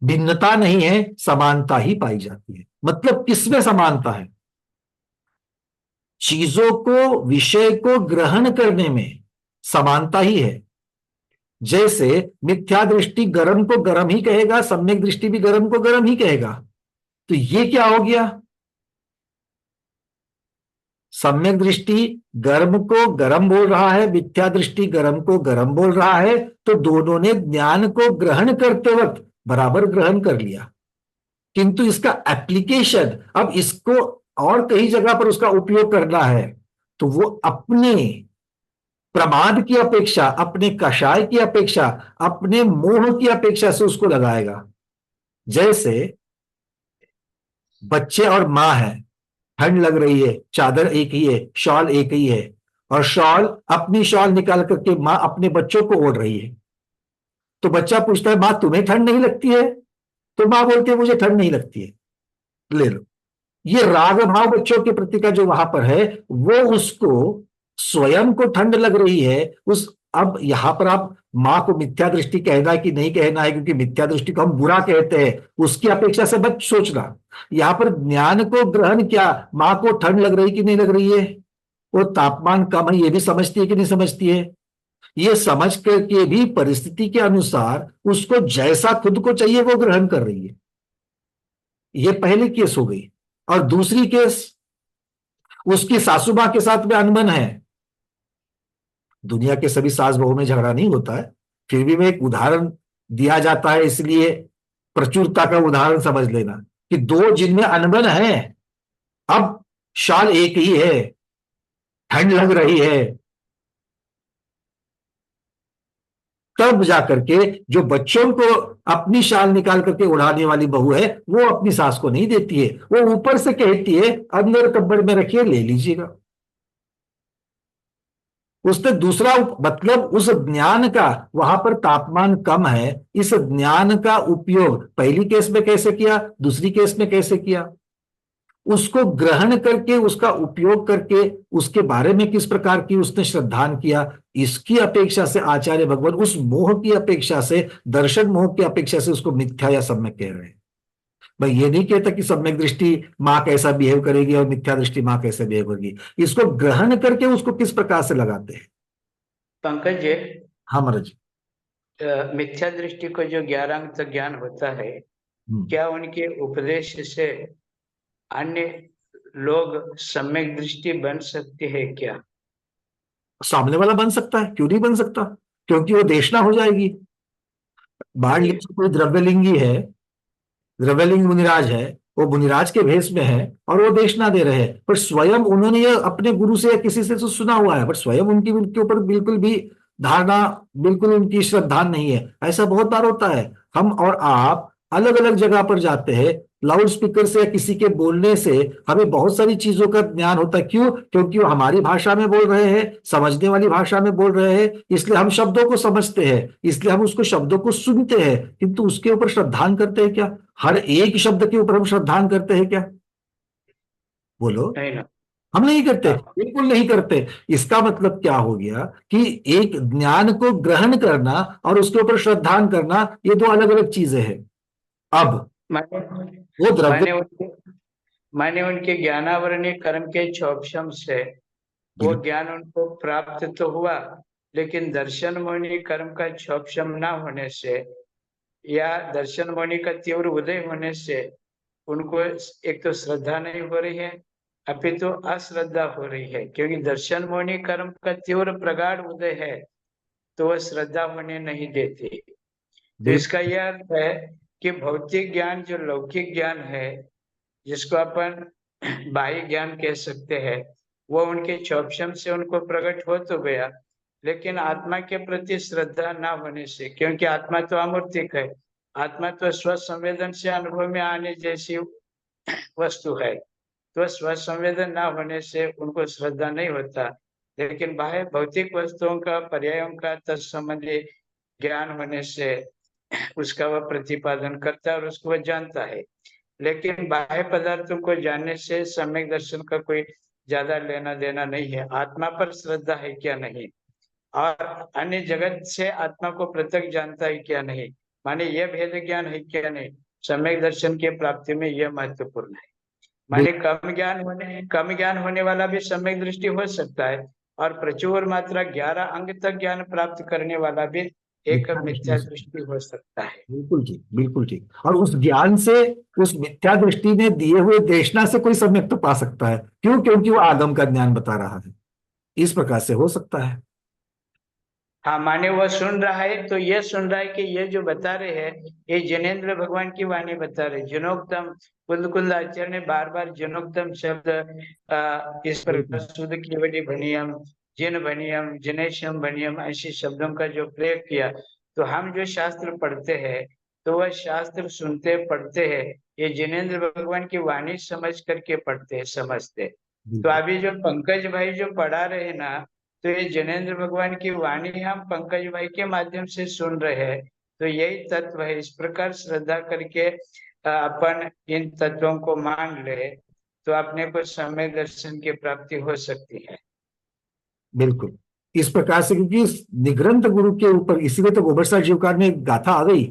भिन्नता नहीं है, समानता ही पाई जाती है। मतलब किसमें समानता है? चीजों को, विषय को ग्रहण करने में समानता ही है, जैसे मिथ्या दृष्टि गर्म को गर्म ही कहेगा, सम्यक दृष्टि भी गर्म को गर्म ही कहेगा। तो ये क्या हो गया, सम्यक दृष्टि गर्म को गर्म बोल रहा है, मिथ्या दृष्टि गर्म को गर्म बोल रहा है, तो दोनों ने ज्ञान को ग्रहण करते वक्त बराबर ग्रहण कर लिया। किंतु इसका एप्लीकेशन, अब इसको और कई जगह पर उसका उपयोग करना है, तो वो अपने प्रमाद की अपेक्षा, अपने कषाय की अपेक्षा, अपने मोह की अपेक्षा से उसको लगाएगा। जैसे बच्चे और माँ है, ठंड लग रही है, चादर एक ही है, शॉल एक ही है, और शॉल, अपनी शॉल निकाल करके माँ अपने बच्चों को ओढ़ रही है। तो बच्चा पूछता है, माँ तुम्हें ठंड नहीं लगती है? तो माँ बोलती है, मुझे ठंड नहीं लगती है। ले लो। ये राग भाव बच्चों के प्रति का जो वहां पर है, वो उसको स्वयं को ठंड लग रही है उस। अब यहां पर आप माँ को मिथ्या दृष्टि कहना है कि नहीं कहना है, क्योंकि मिथ्या दृष्टि को हम बुरा कहते हैं, उसकी अपेक्षा से मत सोचना। यहां पर ज्ञान को ग्रहण, क्या माँ को ठंड लग रही कि नहीं लग रही है? वो तापमान कम है ये भी समझती है कि नहीं समझती है? ये समझ करके भी परिस्थिति के अनुसार उसको जैसा खुद को चाहिए वो ग्रहण कर रही है। ये पहली केस हो गई। और दूसरी केस, उसकी सासू मां के साथ में अनबन है। दुनिया के सभी सास बहू में झगड़ा नहीं होता है, फिर भी मैं एक उदाहरण दिया जाता है, इसलिए प्रचुरता का उदाहरण समझ लेना कि दो जिनमें अनबन है, अब शाल एक ही है, ठंड लग रही है, तब जाकर के जो बच्चों को अपनी शाल निकाल करके उड़ाने वाली बहू है, वो अपनी सास को नहीं देती है, वो ऊपर से कहती है अंदर कब्बड़ में रखिए ले लीजिएगा। उसने दूसरा मतलब उस ज्ञान का, वहां पर तापमान कम है, इस ज्ञान का उपयोग पहली केस में कैसे किया, दूसरी केस में कैसे किया, उसको ग्रहण करके, उसका उपयोग करके, उसके बारे में किस प्रकार की उसने श्रद्धान किया, इसकी अपेक्षा से आचार्य भगवान उस मोह की अपेक्षा से, दर्शन मोह की अपेक्षा से उसको मिथ्या या सम्यक कह रहे हैं। मैं ये नहीं कहता कि सम्यक दृष्टि माँ कैसा बिहेव करेगी और मिथ्या दृष्टि माँ कैसे बिहेव करेगी, इसको ग्रहण करके उसको किस प्रकार से लगाते हैं। पंकज जी, हाँ महाराज। मिथ्या दृष्टि को जो 11 अंक तक ज्ञान होता है, हम्म। क्या उनके उपदेश से अन्य लोग सम्यक दृष्टि बन सकते हैं क्या? सामने वाला बन सकता है, क्यों नहीं बन सकता, क्योंकि वो देशना हो जाएगी। मान नहीं। लीजिए कोई द्रव्यलिंगी है, द्रव्यलिंग मुनिराज है, वो मुनिराज के भेष में है और वो देशना दे रहे हैं, पर स्वयं उन्होंने ये अपने गुरु से या किसी से तो सुना हुआ है, पर स्वयं उनकी उनके ऊपर बिल्कुल भी धारणा, बिल्कुल उनकी श्रद्धा नहीं है। ऐसा बहुत बार होता है। हम और आप अलग अलग जगह पर जाते हैं, लाउड स्पीकर से या किसी के बोलने से हमें बहुत सारी चीजों का ज्ञान होता है। क्यों? क्योंकि वो हमारी भाषा में बोल रहे हैं, समझने वाली भाषा में बोल रहे हैं, इसलिए हम शब्दों को समझते हैं, इसलिए हम उसको शब्दों को सुनते हैं, किंतु उसके ऊपर श्रद्धान करते हैं क्या? हर एक शब्द के ऊपर हम श्रद्धान करते हैं क्या? बोलो। नहीं ना। हम नहीं करते, हाँ। बिल्कुल नहीं करते। इसका मतलब क्या हो गया कि एक ज्ञान को ग्रहण करना और उसके ऊपर श्रद्धान करना, ये दो अलग अलग चीजें हैं। अब मैंने वो द्रव्य, मैंने उनके मैंने उनके ज्ञानावरणीय कर्म के क्षोभशम से वो बिल्कुल ज्ञान उनको प्राप्त तो हुआ, लेकिन दर्शन मोहिनी कर्म का क्षोभशम ना होने से या दर्शन मोहिनी का तीव्र उदय होने से उनको एक तो श्रद्धा नहीं हो रही है, अपितु अश्रद्धा हो रही है, क्योंकि दर्शन मोहिनी कर्म का तीव्र प्रगाढ़ उदय है तो वह श्रद्धा होने नहीं देती। तो इसका यह अर्थ है कि भौतिक ज्ञान जो लौकिक ज्ञान है, जिसको अपन बाह्य ज्ञान कह सकते हैं, वो उनके क्षोभशम से उनको प्रकट हो तो गया, लेकिन आत्मा के प्रति श्रद्धा ना होने से, क्योंकि आत्मा तो अमूर्तिक है, आत्मा तो स्व संवेदन से अनुभव में आने जैसी वस्तु है, तो स्व संवेदन ना होने से उनको श्रद्धा नहीं होता। लेकिन बाह्य भौतिक वस्तुओं का, पर्यायों का तत्संबंधी ज्ञान होने से उसका वह प्रतिपादन करता है और उसको वह जानता है। लेकिन बाह्य पदार्थों को जानने से सम्यक दर्शन का कोई ज्यादा लेना देना नहीं है। आत्मा पर श्रद्धा है क्या नहीं, और अन्य जगत से आत्मा को पृथक जानता है क्या नहीं, माने यह भेद ज्ञान है क्या नहीं, सम्यक दर्शन की प्राप्ति में यह महत्वपूर्ण है। माने कम ज्ञान होने वाला भी सम्यक दृष्टि हो सकता है, और प्रचुर मात्रा 11 अंग तक ज्ञान प्राप्त करने वाला भी एक मिथ्या दृष्टि हो मिथ्या सकती है। दृष्टि हो सकता है। बिल्कुल ठीक, बिल्कुल ठीक। और उस ज्ञान से, उस मिथ्या दृष्टि ने दिए हुए देशना से कोई सम्यक तो पा सकता है, क्यों? क्योंकि वो आगम का ज्ञान बता रहा है। इस प्रकार से हो सकता है। हाँ, माने वह सुन रहा है तो ये सुन रहा है कि ये जो बता रहे हैं ये जिनेन्द्र भगवान की वाणी बता रहे, जनोक्तम, कुल कुल आचार्य ने बार बार जनोक्तम शब्द इस प्रकार बिल्कुल शुद्ध केवली भनियम, जिन भनियम, जिनेशम भनियम ऐसे शब्दों का जो प्रयोग किया। तो हम जो शास्त्र पढ़ते हैं तो वह शास्त्र सुनते पढ़ते हैं, ये जिनेन्द्र भगवान की वाणी समझ करके पढ़ते हैं, समझते। तो बिल्कुल अभी जो पंकज भाई जो पढ़ा रहे हैं ना, तो ये जिनेन्द्र भगवान की वाणी हम पंकज भाई के माध्यम से सुन रहे हैं। तो यही तत्व है, इस प्रकार श्रद्धा करके अपन इन तत्वों को मान ले तो अपने को सम्यक दर्शन की प्राप्ति हो सकती है। बिल्कुल। इस प्रकार से, क्योंकि इस निगृंत गुरु के ऊपर, इसीलिए तो गोबर जीवकार में एक गाथा आ गई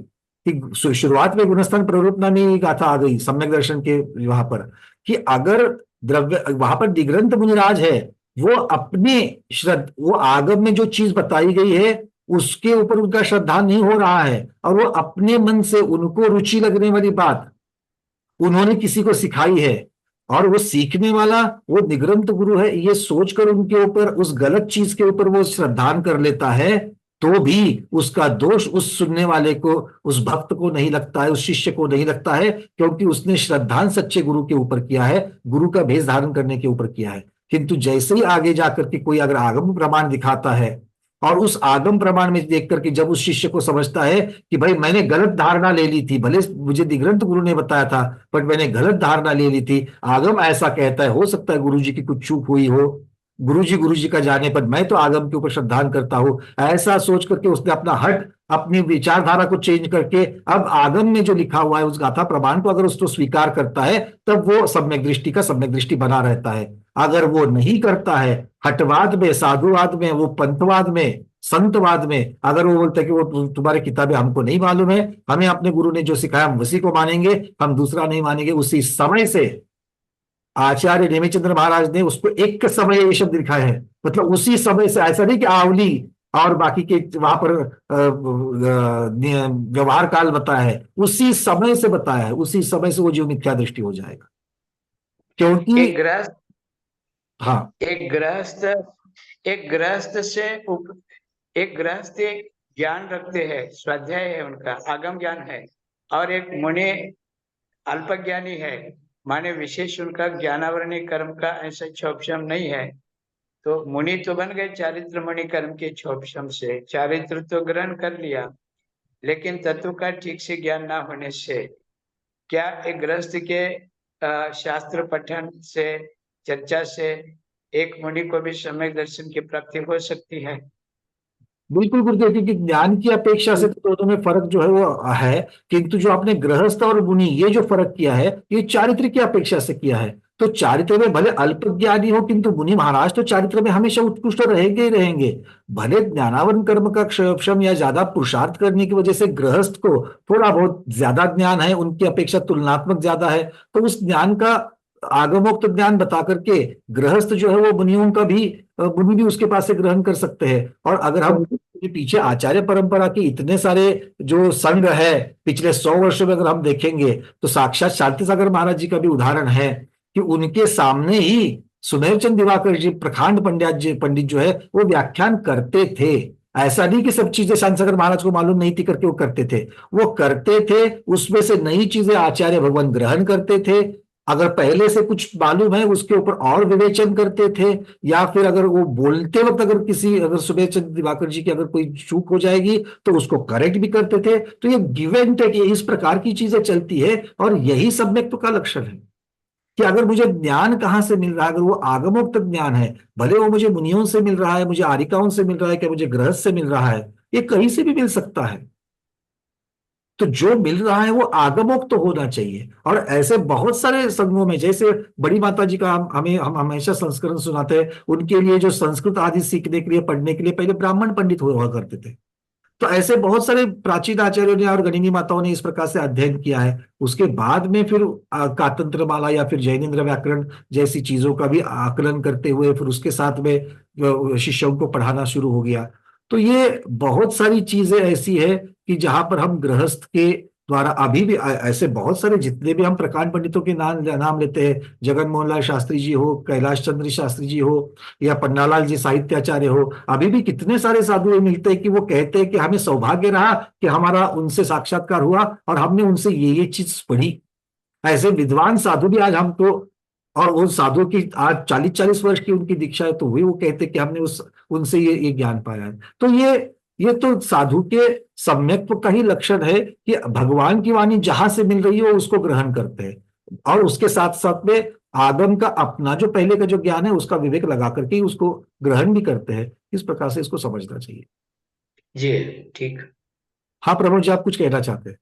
कि शुरुआत में गुणस्थान प्ररूप नामी ये गाथा आ गई सम्यक दर्शन के वहां पर, कि अगर द्रव्य वहां पर दिग्रंथ मुनिराज है, वो अपने वो आगम में जो चीज बताई गई है उसके ऊपर उनका श्रद्धा नहीं हो रहा है, और वो अपने मन से उनको रुचि लगने वाली बात उन्होंने किसी को सिखाई है, और वो सीखने वाला वो निगृंत गुरु है, ये सोचकर उनके ऊपर उस गलत चीज के ऊपर वो श्रद्धान कर लेता है, तो भी उसका दोष उस सुनने वाले को, उस भक्त को नहीं लगता है, उस शिष्य को नहीं लगता है, क्योंकि उसने श्रद्धान सच्चे गुरु के ऊपर किया है, गुरु का भेष धारण करने के ऊपर किया है। किंतु जैसे ही आगे जाकर के कोई अगर आगम प्रमाण दिखाता है, और उस आगम प्रमाण में देख करके जब उस शिष्य को समझता है कि भाई मैंने गलत धारणा ले ली थी, भले मुझे दिग्रंथ गुरु ने बताया था बट मैंने गलत धारणा ले ली थी, आगम ऐसा कहता है, हो सकता है गुरु जी की कुछ चूक हुई हो, गुरु जी का जाने पर मैं तो आगम के ऊपर श्रद्धान करता हूं, ऐसा सोच करके उसने अपना हट, अपनी विचारधारा को चेंज करके अब आगम में जो लिखा हुआ है उस गाथा प्रमाण को अगर उसको स्वीकार करता है, तब वो सम्यक दृष्टि का सम्यक दृष्टि बना रहता है। अगर वो नहीं करता है, हटवाद में, साधुवाद में, वो पंथवाद में, संतवाद में, अगर वो बोलता है कि वो तुम्हारी किताबें हमको नहीं मालूम है, हमें अपने गुरु ने जो सिखाया हम उसी को मानेंगे, हम दूसरा नहीं मानेंगे, उसी समय से आचार्य नेमिचंद्र महाराज ने उसको एक समय ये शब्द लिखा है, मतलब उसी समय से, ऐसा नहीं कि आवली और बाकी के वहां पर व्यवहार काल बताया है, उसी समय से बताया है, उसी समय से वो जीव मिथ्या दृष्टि हो जाएगा। क्योंकि एक गृहस्थ हाँ एक गृहस्थ एक गृहस्थ से एक गृहस्थ एक ज्ञान रखते हैं, स्वाध्याय है उनका, आगम ज्ञान है, और एक मुनि अल्पज्ञानी है, माने विशेष उनका ज्ञानावरणी कर्म का ऐसा क्षोभशम नहीं है। तो मुनि तो बन गए चारित्र मुनि कर्म के क्षोभशम से, चारित्र तो ग्रहण कर लिया, लेकिन तत्व का ठीक से ज्ञान ना होने से क्या एक गृहस्थ के शास्त्र पठन से, चर्चा से एक मुनि को भी सम्यक दर्शन की प्राप्ति हो सकती है। बिल्कुल गुरुदेव, क्योंकि ज्ञान की अपेक्षा से तो दोनों में फर्क जो है वो है, किंतु जो आपने गृहस्थ और मुनि ये जो फर्क किया है, ये चारित्र की अपेक्षा से किया है। तो चारित्र में भले अल्प ज्ञानी हो, किंतु मुनि महाराज तो चारित्र में हमेशा उत्कृष्ट रहेंगे ही रहेंगे। भले ज्ञानावन कर्म का क्षम या ज्यादा पुरुषार्थ करने की वजह से गृहस्थ को थोड़ा बहुत ज्यादा ज्ञान है, उनकी अपेक्षा तुलनात्मक ज्यादा है, तो उस ज्ञान का आगमोक्त ज्ञान बता करके गृहस्थ जो है वो मुनियों का भी, मुनि भी उसके पास से ग्रहण कर सकते हैं। और अगर हम के पीछे आचार्य परंपरा के इतने सारे जो संघ है पिछले 100 वर्षों में अगर हम देखेंगे, तो साक्षात शांति सागर महाराज जी का भी उदाहरण है कि उनके सामने ही सुमेर चंद दिवाकर जी, प्रखांड पंडित जो है वो व्याख्यान करते थे। ऐसा नहीं कि सब चीजें शांति सागर महाराज को मालूम नहीं थी करके वो करते थे, वो करते थे, उसमें से नई चीजें आचार्य भगवान ग्रहण करते थे, अगर पहले से कुछ मालूम है उसके ऊपर और विवेचन करते थे, या फिर अगर वो बोलते वक्त अगर किसी, अगर सुबह चंद्र दिवाकर जी की अगर कोई चूक हो जाएगी तो उसको करेक्ट भी करते थे। तो ये गिव एंड टेक, ये इस प्रकार की चीजें चलती है, और यही सम्यक्त्व का लक्षण है कि अगर मुझे ज्ञान कहाँ से मिल रहा है, अगर वो आगमोक्त ज्ञान है, भले वो मुझे मुनियों से मिल रहा है, मुझे आरिकाओं से मिल रहा है, क्या मुझे गृहस्थ से मिल रहा है, ये कहीं से भी मिल सकता है, तो जो मिल रहा है वो आगमोक्त तो होना चाहिए। और ऐसे बहुत सारे संघों में, जैसे बड़ी माता जी का हम हमेशा संस्करण सुनाते हैं, उनके लिए जो संस्कृत आदि सीखने के लिए, पढ़ने के लिए पहले ब्राह्मण पंडित हुआ करते थे। तो ऐसे बहुत सारे प्राचीन आचार्यों ने और गणिनी माताओं ने इस प्रकार से अध्ययन किया है। उसके बाद में फिर कातंत्र माला या फिर जैनेन्द्र व्याकरण जैसी चीजों का भी आकलन करते हुए फिर उसके साथ में शिष्यों को पढ़ाना शुरू हो गया। तो ये बहुत सारी चीजें ऐसी है कि जहां पर हम गृहस्थ के द्वारा अभी भी ऐसे बहुत सारे, जितने भी हम प्रकांड पंडितों के नाम नाम लेते हैं, जगन मोहन लाल शास्त्री जी हो, कैलाश चंद्र शास्त्री जी हो, या पन्नालाल जी साहित्याचार्य हो, अभी भी कितने सारे साधु मिलते हैं कि वो कहते हैं कि हमें सौभाग्य रहा कि हमारा उनसे साक्षात्कार हुआ और हमने उनसे ये चीज पढ़ी। ऐसे विद्वान साधु भी आज हमको, और वो साधु की आज 40-40 वर्ष की उनकी दीक्षा है, तो वो कहते कि हमने उस उनसे ये ज्ञान पाया है। तो ये तो साधु के सम्यक्त्व का ही लक्षण है कि भगवान की वाणी जहां से मिल रही है वो उसको ग्रहण करते हैं, और उसके साथ साथ में आगम का अपना जो पहले का जो ज्ञान है उसका विवेक लगा करके ही उसको ग्रहण भी करते हैं। इस प्रकार से इसको समझना चाहिए। जी ठीक। हाँ प्रमोद जी, आप कुछ कहना चाहते हैं?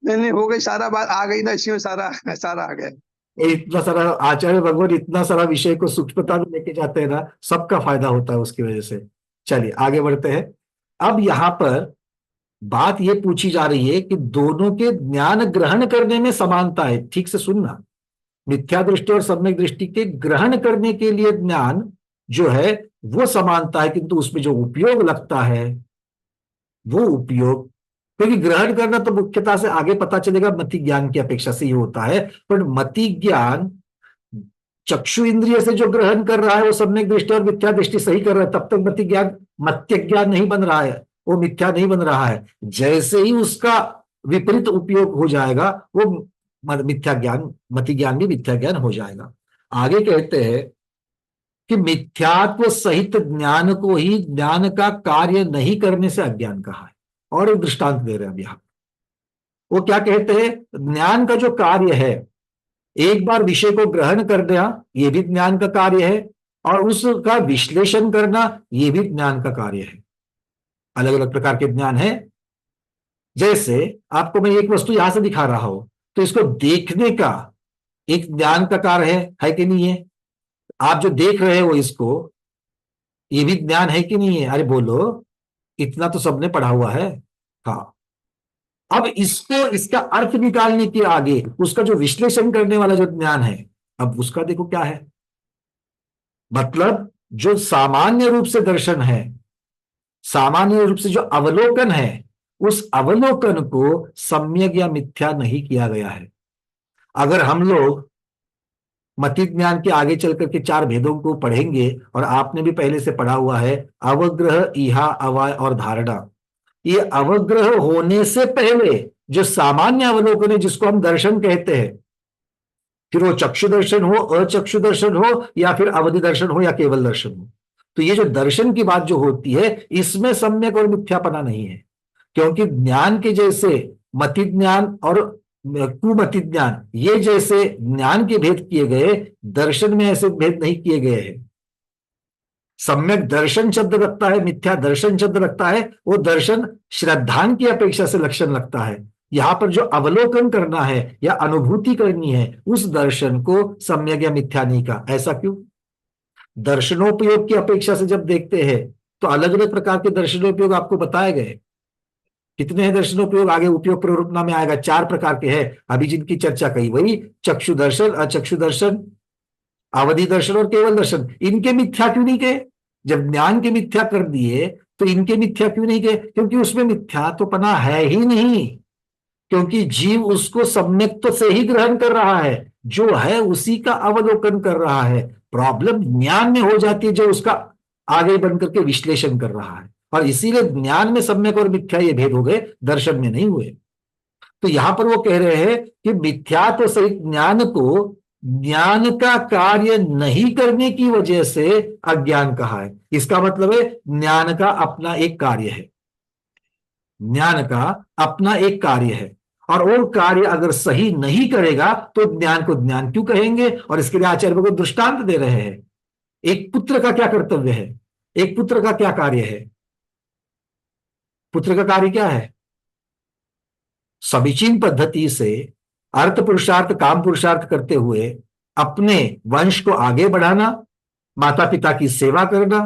नहीं नहीं, हो गई, सारा बात आ गई ना, इसी में सारा सारा आ गया। ये इतना सारा आचार्य भगवान इतना सारा विषय को सूक्ष्मता में लेके जाते हैं ना, सबका फायदा होता है उसकी वजह से। चलिए आगे बढ़ते हैं। अब यहां पर बात ये पूछी जा रही है कि दोनों के ज्ञान ग्रहण करने में समानता है। ठीक से सुनना, मिथ्या दृष्टि और सम्यक दृष्टि के ग्रहण करने के लिए ज्ञान जो है वो समानता है, किंतु उसमें जो उपयोग लगता है वो उपयोग, क्योंकि ग्रहण करना तो मुख्यतः से आगे पता चलेगा मति ज्ञान की अपेक्षा से ही होता है, पर मति ज्ञान चक्षु इंद्रिय से जो ग्रहण कर रहा है वो सम्यक दृष्टि और मिथ्या दृष्टि सही कर रहा है, तब तक मति ज्ञान मत्य ज्ञान नहीं बन रहा है, वो मिथ्या नहीं बन रहा है। जैसे ही उसका विपरीत उपयोग हो जाएगा वो मिथ्या ज्ञान, मति ज्ञान भी मिथ्या ज्ञान हो जाएगा। आगे कहते हैं कि मिथ्यात्व सहित ज्ञान को ही ज्ञान का कार्य नहीं करने से अज्ञान कहा है। और एक दृष्टांत दे रहे हैं अब यहां। वो क्या कहते हैं, ज्ञान का जो कार्य है, एक बार विषय को ग्रहण करना यह भी ज्ञान का कार्य है, और उसका विश्लेषण करना यह भी ज्ञान का कार्य है। अलग अलग प्रकार के ज्ञान है। जैसे आपको मैं एक वस्तु यहां से दिखा रहा हूं, तो इसको देखने का एक ज्ञान का कार्य है कि नहीं है? आप जो देख रहे हो इसको, ये भी ज्ञान है कि नहीं है? अरे बोलो, इतना तो सबने पढ़ा हुआ है। हाँ, अब इसको इसका अर्थ निकालने के आगे उसका जो विश्लेषण करने वाला जो ज्ञान है, अब उसका देखो क्या है। मतलब जो सामान्य रूप से दर्शन है, सामान्य रूप से जो अवलोकन है, उस अवलोकन को सम्यक या मिथ्या नहीं किया गया है। अगर हम लोग मति ज्ञान के आगे चल करके 4 भेदों को पढ़ेंगे, और आपने भी पहले से पढ़ा हुआ है, अवग्रह, इहा, अवाय और धारणा। ये अवग्रह होने से पहले जो सामान्य अवलोकन है, जिसको हम दर्शन कहते हैं, फिर वो चक्षु दर्शन हो, अचक्षु दर्शन हो, या फिर अवधि दर्शन हो, या केवल दर्शन हो, तो ये जो दर्शन की बात जो होती है, इसमें सम्यक और मिथ्यापना नहीं है। क्योंकि ज्ञान के जैसे मति ज्ञान और कुमति ज्ञान, ये जैसे ज्ञान के भेद किए गए, दर्शन में ऐसे भेद नहीं किए गए हैं। सम्यक दर्शन शब्द रखता है, मिथ्या दर्शन शब्द रखता है, वो दर्शन श्रद्धान की अपेक्षा से लक्षण लगता है। यहां पर जो अवलोकन करना है या अनुभूति करनी है, उस दर्शन को सम्यक या मिथ्या नहीं कहा। ऐसा क्यों? दर्शनोपयोग की अपेक्षा से जब देखते हैं तो अलग अलग प्रकार के दर्शनोपयोग आपको बताए गए। कितने हैं दर्शनोपयोग? आगे उपयोग प्रवृत्ति में आएगा, 4 प्रकार के हैं अभी जिनकी चर्चा कही, वही चक्षु दर्शन, अचक्षु दर्शन, अवधि दर्शन और केवल दर्शन। इनके मिथ्या क्यों नहीं कहे? जब ज्ञान के मिथ्या कर दिए तो इनके मिथ्या क्यों नहीं कहे? क्योंकि उसमें मिथ्यात्वपना है ही नहीं, क्योंकि जीव उसको सम्यक्त्व से ही ग्रहण कर रहा है, जो है उसी का अवलोकन कर रहा है। प्रॉब्लम ज्ञान में हो जाती है, जो उसका आगे बन करके विश्लेषण कर रहा है, और इसीलिए ज्ञान में सम्यक और मिथ्या ये भेद हो गए, दर्शन में नहीं हुए। तो यहां पर वो कह रहे हैं कि मिथ्यात्व सहित ज्ञान को ज्ञान का कार्य नहीं करने की वजह से अज्ञान कहा है। इसका मतलब है ज्ञान का अपना एक कार्य है, ज्ञान का अपना एक कार्य है, और वो कार्य अगर सही नहीं करेगा तो ज्ञान को ज्ञान क्यों कहेंगे? और इसके लिए आचार्य को दृष्टांत दे रहे हैं। एक पुत्र का क्या कर्तव्य है, एक पुत्र का क्या कार्य है? पुत्र का कार्य क्या है? समीचीन पद्धति से अर्थ पुरुषार्थ काम पुरुषार्थ करते हुए अपने वंश को आगे बढ़ाना, माता पिता की सेवा करना,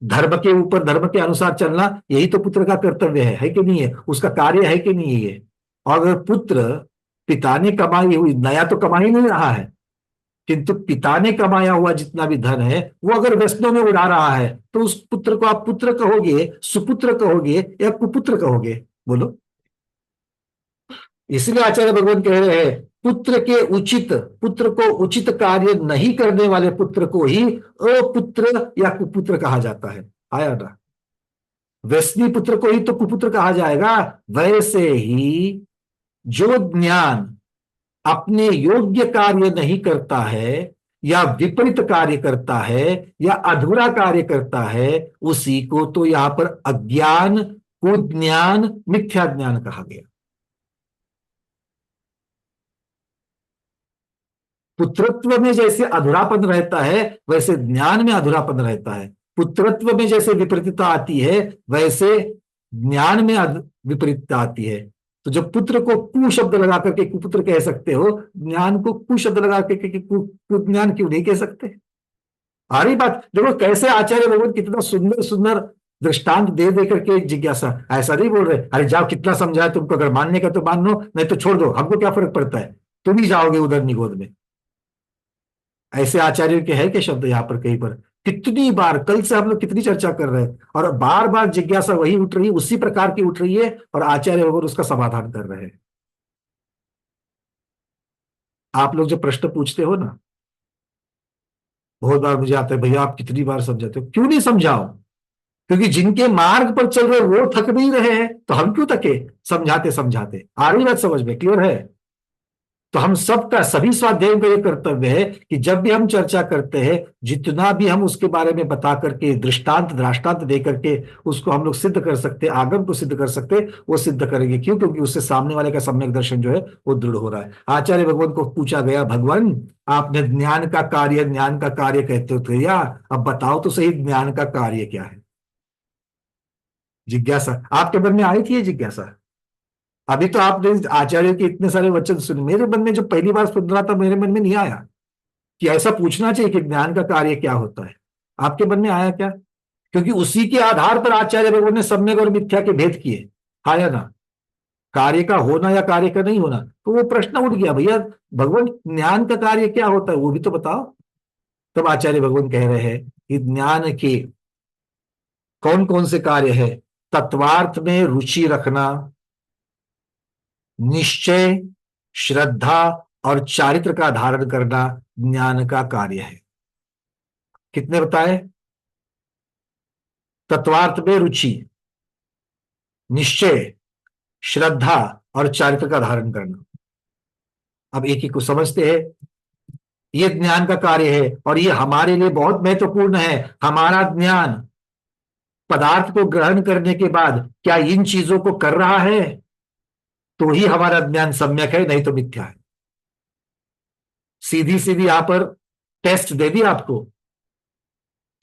धर्म के ऊपर धर्म के अनुसार चलना, यही तो पुत्र का कर्तव्य है कि नहीं है? उसका कार्य है कि नहीं है? और अगर पुत्र, पिता ने कमाई हुई, नया तो कमा ही नहीं रहा है, किंतु पिता ने कमाया हुआ जितना भी धन है वो अगर व्यसनों में उड़ा रहा है तो उस पुत्र को आप पुत्र कहोगे, सुपुत्र कहोगे या कुपुत्र कहोगे? बोलो। इसलिए आचार्य भगवान कह रहे हैं पुत्र के उचित, पुत्र को उचित कार्य नहीं करने वाले पुत्र को ही अपुत्र या कुपुत्र कहा जाता है। आया ना? व्यसनी पुत्र को ही तो कुपुत्र कहा जाएगा। वैसे ही जो ज्ञान अपने योग्य कार्य नहीं करता है या विपरीत कार्य करता है या अधूरा कार्य करता है, उसी को तो यहां पर अज्ञान, कुज्ञान, मिथ्या ज्ञान कहा गया। पुत्रत्व में जैसे अधूरापन रहता है वैसे ज्ञान में अधूरापन रहता है। पुत्रत्व में जैसे विपरीतता आती है वैसे ज्ञान में विपरीतता आती है। तो जब पुत्र को कु शब्द लगा करके कुपुत्र कह सकते हो, ज्ञान को कु शब्द लगा करके कुज्ञान क्यों नहीं कह सकते? आ रही बात? देखो कैसे आचार्य भगवान कितना सुंदर सुंदर दृष्टांत दे दे करके जिज्ञासा। ऐसा नहीं बोल रहे अरे जाओ कितना समझाया तुमको, अगर मानने का तो मान लो, नहीं तो छोड़ दो, हमको क्या फर्क पड़ता है, तुम ही जाओगे उधर निगोद में। ऐसे आचार्यों के है कि शब्द यहां पर कहीं पर? कितनी बार कल से हम लोग कितनी चर्चा कर रहे हैं और बार बार जिज्ञासा वही उठ रही है, उसी प्रकार की उठ रही है और आचार्य वगैरह उसका समाधान कर रहे हैं। आप लोग जो प्रश्न पूछते हो ना, बहुत बार मुझे आता है भैया आप कितनी बार समझाते हो, क्यों नहीं समझाओ? क्योंकि जिनके मार्ग पर चल रहे वो थक नहीं रहे हैं तो हम क्यों थके समझाते समझाते? आ रही बात समझ में? क्लियर है? तो हम सबका, सभी स्वाध्यायों का ये कर्तव्य है कि जब भी हम चर्चा करते हैं, जितना भी हम उसके बारे में बता करके दृष्टांत दृष्टांत दे करके उसको हम लोग सिद्ध कर सकते, आगम को सिद्ध कर सकते, वो सिद्ध करेंगे। क्यों? क्योंकि उससे सामने वाले का सम्यक दर्शन जो है वो दृढ़ हो रहा है। आचार्य भगवान को पूछा गया, भगवान आपने ज्ञान का कार्य कहते हो तो, या अब बताओ तो सही ज्ञान का कार्य क्या है? जिज्ञासा आपके मन में आई थी? ये जिज्ञासा अभी तो आपने आचार्य के इतने सारे वचन सुने, मेरे मन में जो पहली बार सुन रहा था मेरे मन में नहीं आया कि ऐसा पूछना चाहिए कि ज्ञान का कार्य क्या होता है। आपके मन में आया क्या? क्योंकि उसी के आधार पर आचार्य भगवान ने सम्यक और मिथ्या के भेद किए। आया ना? कार्य का होना या कार्य का नहीं होना, तो वो प्रश्न उठ गया भैया भगवान ज्ञान का कार्य क्या होता है वो भी तो बताओ। तब आचार्य भगवान कह रहे हैं कि ज्ञान के कौन कौन से कार्य है? तत्वार्थ में रुचि रखना, निश्चय, श्रद्धा और चारित्र का धारण करना ज्ञान का कार्य है। कितने बताए? तत्वार्थ में रुचि, निश्चय, श्रद्धा और चारित्र का धारण करना। अब एक एक को समझते हैं। ये ज्ञान का कार्य है और ये हमारे लिए बहुत महत्वपूर्ण है। हमारा ज्ञान पदार्थ को ग्रहण करने के बाद क्या इन चीजों को कर रहा है तो ही हमारा ज्ञान सम्यक है, नहीं तो मिथ्या है। सीधी सीधी यहां पर टेस्ट दे दिया, आपको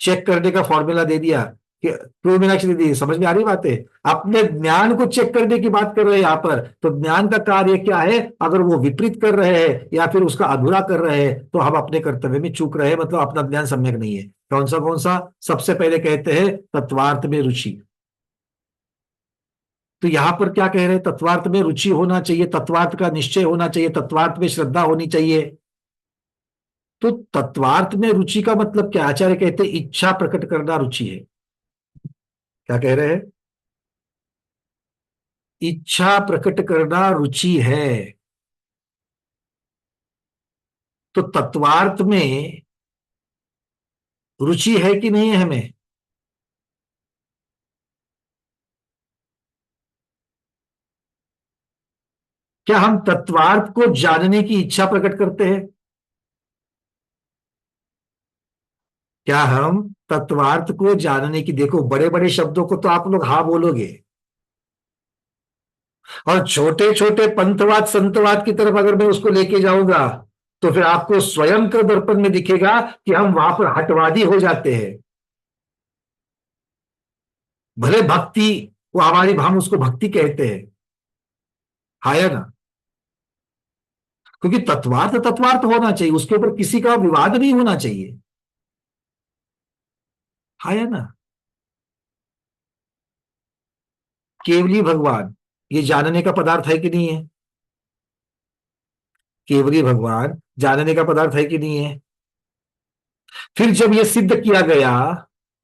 चेक करने का फॉर्मूला दे दिया कि क्यों मीनाक्षी दीदी समझ में आ रही बात है? अपने ज्ञान को चेक करने की बात कर रहे हैं यहां पर। तो ज्ञान का कार्य क्या है? अगर वो विपरीत कर रहे हैं या फिर उसका अधूरा कर रहे हैं तो हम अपने कर्तव्य में चूक रहे हैं, मतलब अपना ज्ञान सम्यक नहीं है। कौन सा कौन सा? सबसे पहले कहते हैं तत्वार्थ में रुचि। तो यहां पर क्या कह रहे हैं? तत्वार्थ में रुचि होना चाहिए, तत्वार्थ का निश्चय होना चाहिए, तत्वार्थ में श्रद्धा होनी चाहिए। तो तत्वार्थ में रुचि का मतलब क्या? आचार्य कहते हैं इच्छा प्रकट करना रुचि है। क्या कह रहे हैं? इच्छा प्रकट करना रुचि है। तो तत्वार्थ में रुचि है कि नहीं है हमें? क्या हम तत्वार्थ को जानने की इच्छा प्रकट करते हैं? क्या हम तत्वार्थ को जानने की, देखो बड़े बड़े शब्दों को तो आप लोग हाँ बोलोगे और छोटे छोटे पंथवाद संतवाद की तरफ अगर मैं उसको लेके जाऊंगा तो फिर आपको स्वयं के दर्पण में दिखेगा कि हम वहां पर हटवादी हो जाते हैं। भले भक्ति, वो हमारी, हम उसको भक्ति कहते हैं, है ना? क्योंकि तत्वार्थ तत्वार्थ होना चाहिए, उसके ऊपर किसी का विवाद नहीं होना चाहिए, है ना? केवली भगवान ये जानने का पदार्थ है कि नहीं है? केवली भगवान जानने का पदार्थ है कि नहीं है। फिर जब यह सिद्ध किया गया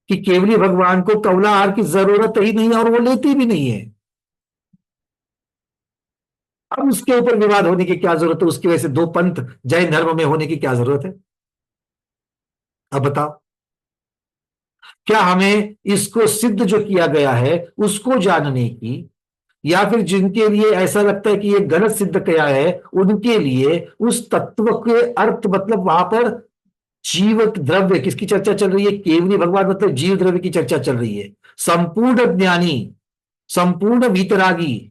कि केवली भगवान को कमला हार की जरूरत ही नहीं है और वो लेती भी नहीं है, अब उसके ऊपर विवाद होने की क्या जरूरत है, उसकी वजह से दो पंथ जैन धर्म में होने की क्या जरूरत है। अब बताओ, क्या हमें इसको सिद्ध जो किया गया है उसको जानने की, या फिर जिनके लिए ऐसा लगता है कि ये गलत सिद्ध किया है उनके लिए उस तत्व के अर्थ, मतलब वहां पर जीव द्रव्य किसकी चर्चा चल रही है, केवली भगवान मतलब जीव द्रव्य की चर्चा चल रही है। संपूर्ण ज्ञानी, संपूर्ण वीतरागी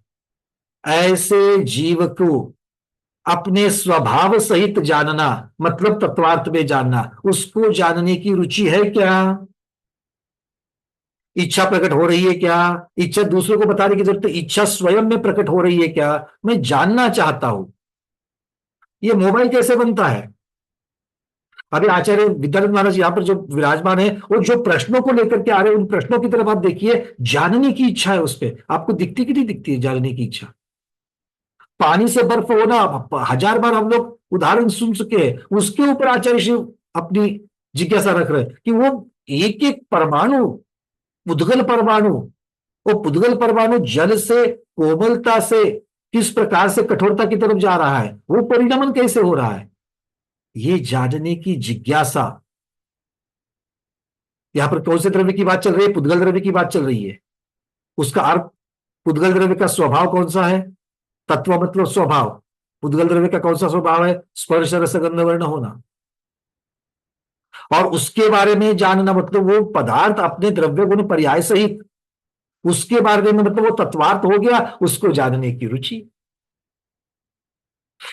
ऐसे जीव को अपने स्वभाव सहित जानना, मतलब तत्वार्थ में जानना, उसको जानने की रुचि है क्या, इच्छा प्रकट हो रही है क्या, इच्छा दूसरों को बताने की जरूरत है, इच्छा स्वयं में प्रकट हो रही है क्या, मैं जानना चाहता हूं। ये मोबाइल कैसे बनता है। अभी आचार्य विद्यानंद महाराज यहां पर जो विराजमान है, और जो प्रश्नों को लेकर के आ रहे हैं उन प्रश्नों की तरफ आप देखिए, जानने की इच्छा है उस पर, आपको दिखती कि नहीं दिखती है जानने की इच्छा। पानी से बर्फ होना, हजार बार हम लोग उदाहरण सुन चुके हैं, उसके ऊपर आचार्य शिव अपनी जिज्ञासा रख रहे हैं कि वो एक एक परमाणु, पुद्गल परमाणु, वो पुद्गल परमाणु जल से, कोमलता से किस प्रकार से कठोरता की तरफ जा रहा है, वो परिणमन कैसे हो रहा है, ये जानने की जिज्ञासा। यहां पर कौन से द्रव्य की बात चल रही है, पुद्गल द्रव्य की बात चल रही है। उसका अर्थ, पुद्गल द्रव्य का स्वभाव कौन सा है, तत्व मतलब स्वभाव। पुद्गल द्रव्य का कौन सा स्वभाव है, स्पर्श रस गंध वर्ण होना। और उसके बारे में जानना मतलब वो पदार्थ अपने द्रव्य गुण पर्याय सहित, उसके बारे में मतलब वो तत्वार्थ हो गया, उसको जानने की रुचि।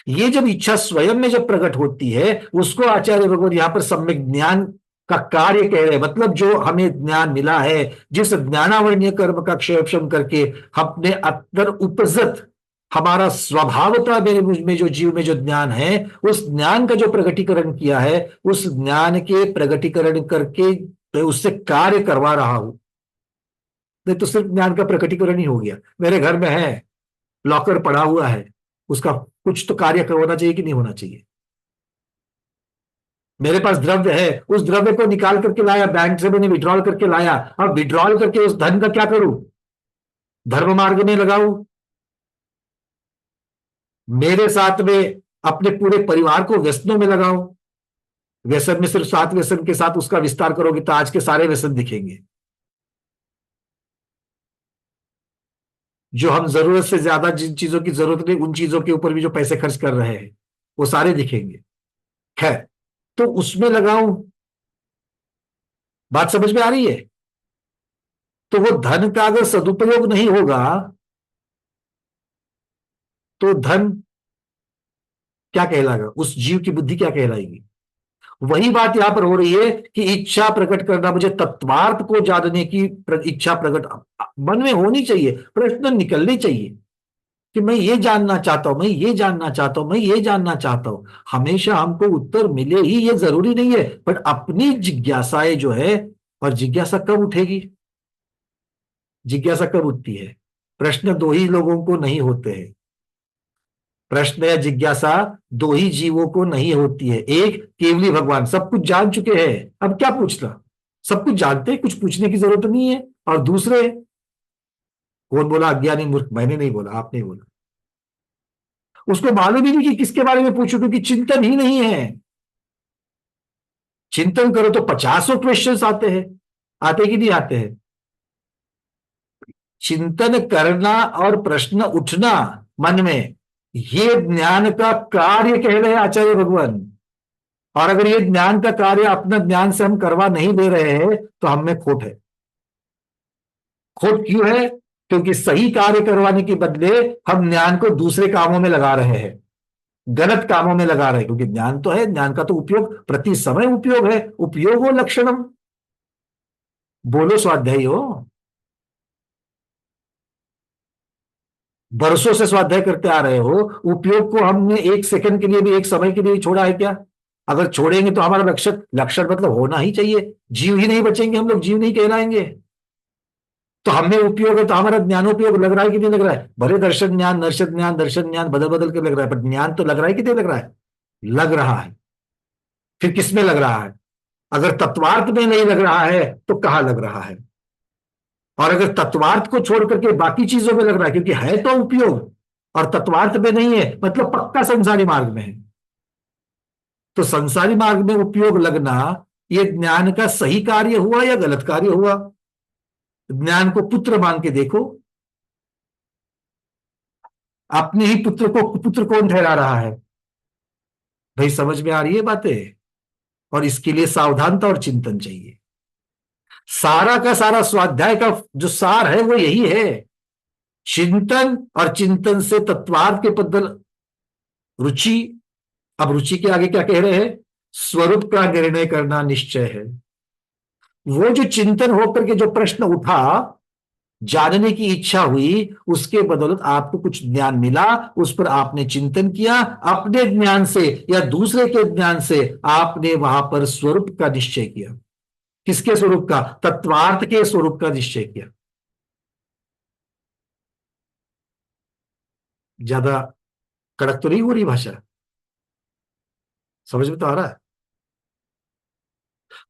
ये जब इच्छा स्वयं में जब प्रकट होती है, उसको आचार्य भगवत यहां पर सम्यक ज्ञान का कार्य कह रहे हैं। मतलब जो हमें ज्ञान मिला है, जिस ज्ञानावरणीय कर्म का क्षेपशम करके अपने अंदर उपजत हमारा स्वभावता मेरे मुझ में जो जीव में जो ज्ञान है, उस ज्ञान का जो प्रगटीकरण किया है, उस ज्ञान के प्रगटीकरण करके मैं उससे कार्य करवा रहा हूं। नहीं तो सिर्फ ज्ञान का प्रकटीकरण ही हो गया, मेरे घर में है, लॉकर पड़ा हुआ है, उसका कुछ तो कार्य होना चाहिए कि नहीं होना चाहिए। मेरे पास द्रव्य है, उस द्रव्य को निकाल करके लाया, बैंक से मैंने विड्रॉल करके लाया, अब विड्रॉल करके उस धन का क्या करूं, धर्म मार्ग में लगाऊं, मेरे साथ में अपने पूरे परिवार को व्यसनों में लगाऊं। व्यसन में सिर्फ 7 व्यसन के साथ उसका विस्तार करोगे तो आज के सारे व्यसन दिखेंगे। जो हम जरूरत से ज्यादा जिन चीजों की जरूरत नहीं, उन चीजों के ऊपर भी जो पैसे खर्च कर रहे हैं, वो सारे दिखेंगे। खैर, तो उसमें लगाऊं, बात समझ में आ रही है। तो वो धन का अगर सदुपयोग नहीं होगा तो धन क्या कहलाएगा, उस जीव की बुद्धि क्या कहलाएगी। वही बात यहां पर हो रही है कि इच्छा प्रकट करना, मुझे तत्वार्थ को जानने की इच्छा प्रकट मन में होनी चाहिए, प्रश्न निकलने चाहिए कि मैं ये जानना चाहता हूं, मैं ये जानना चाहता हूं, मैं ये जानना चाहता हूं। हमेशा हमको उत्तर मिले ही ये जरूरी नहीं है, बट अपनी जिज्ञासाएं जो है, और जिज्ञासा कब उठेगी, जिज्ञासा कब उठती है। प्रश्न दो ही लोगों को नहीं होते हैं, प्रश्न या जिज्ञासा दो ही जीवों को नहीं होती है। एक केवली भगवान सब कुछ जान चुके हैं, अब क्या पूछना, सब कुछ जानते हैं, कुछ पूछने की जरूरत नहीं है। और दूसरे, कौन बोला अज्ञानी मूर्ख, मैंने नहीं बोला, आपने बोला। उसको मालूम ही नहीं कि किसके बारे में पूछो, क्योंकि चिंतन ही नहीं है। चिंतन करो तो 50 क्वेश्चंस आते हैं, आते कि नहीं आते हैं। चिंतन करना और प्रश्न उठना मन में, ये ज्ञान का कार्य कह रहे हैं आचार्य भगवान। और अगर ये ज्ञान का कार्य अपना ज्ञान से हम करवा नहीं दे रहे हैं तो हम में खोट है। खोट क्यों है, क्योंकि सही कार्य करवाने के बदले हम ज्ञान को दूसरे कामों में लगा रहे हैं, गलत कामों में लगा रहे हैं। क्योंकि ज्ञान तो है, ज्ञान का तो उपयोग प्रति समय उपयोग है, उपयोग हो लक्षणम, बोलो स्वाध्यायी हो। बरसों से स्वाध्याय करते आ रहे हो, उपयोग को हमने एक सेकंड के लिए भी, एक समय के लिए भी छोड़ा है क्या। अगर छोड़ेंगे तो हमारा लक्षण, लक्षण मतलब होना ही चाहिए, जीव ही नहीं बचेंगे हम लोग, जीव नहीं कहलाएंगे। तो हमें उपयोग है तो हमारा ज्ञानोपयोग लग रहा है कि नहीं लग रहा है? भले दर्शन ज्ञान बदल बदल के लग रहा है, पर ज्ञान तो लग रहा है कि नहीं लग रहा है? लग रहा है। फिर किसमें लग रहा है? अगर तत्वार्थ में नहीं लग रहा है तो कहाँ लग रहा है? और अगर तत्वार्थ को छोड़ करके बाकी चीजों में लग रहा है, क्योंकि है तो उपयोग और तत्वार्थ में नहीं है, मतलब पक्का संसारी मार्ग में है। तो संसारी मार्ग में उपयोग लगना यह ज्ञान का सही कार्य हुआ या गलत कार्य हुआ? ज्ञान को पुत्र मान के देखो, अपने ही पुत्र को पुत्र कौन ठहरा रहा है? भाई समझ में आ रही है बातें? और इसके लिए सावधानता और चिंतन चाहिए। सारा का सारा स्वाध्याय का जो सार है वो यही है, चिंतन, और चिंतन से तत्वार्थ के बदल रुचि। अब रुचि के आगे क्या कह रहे हैं? स्वरूप का निर्णय करना निश्चय है। वो जो चिंतन होकर के जो प्रश्न उठा, जानने की इच्छा हुई, उसके बदौलत आपको कुछ ज्ञान मिला, उस पर आपने चिंतन किया, अपने ज्ञान से या दूसरे के ज्ञान से आपने वहां पर स्वरूप का निश्चय किया। किसके स्वरूप का? तत्वार्थ के स्वरूप का निश्चय किया। ज्यादा कड़क तो नहीं हो रही भाषा? समझ में तो आ रहा है?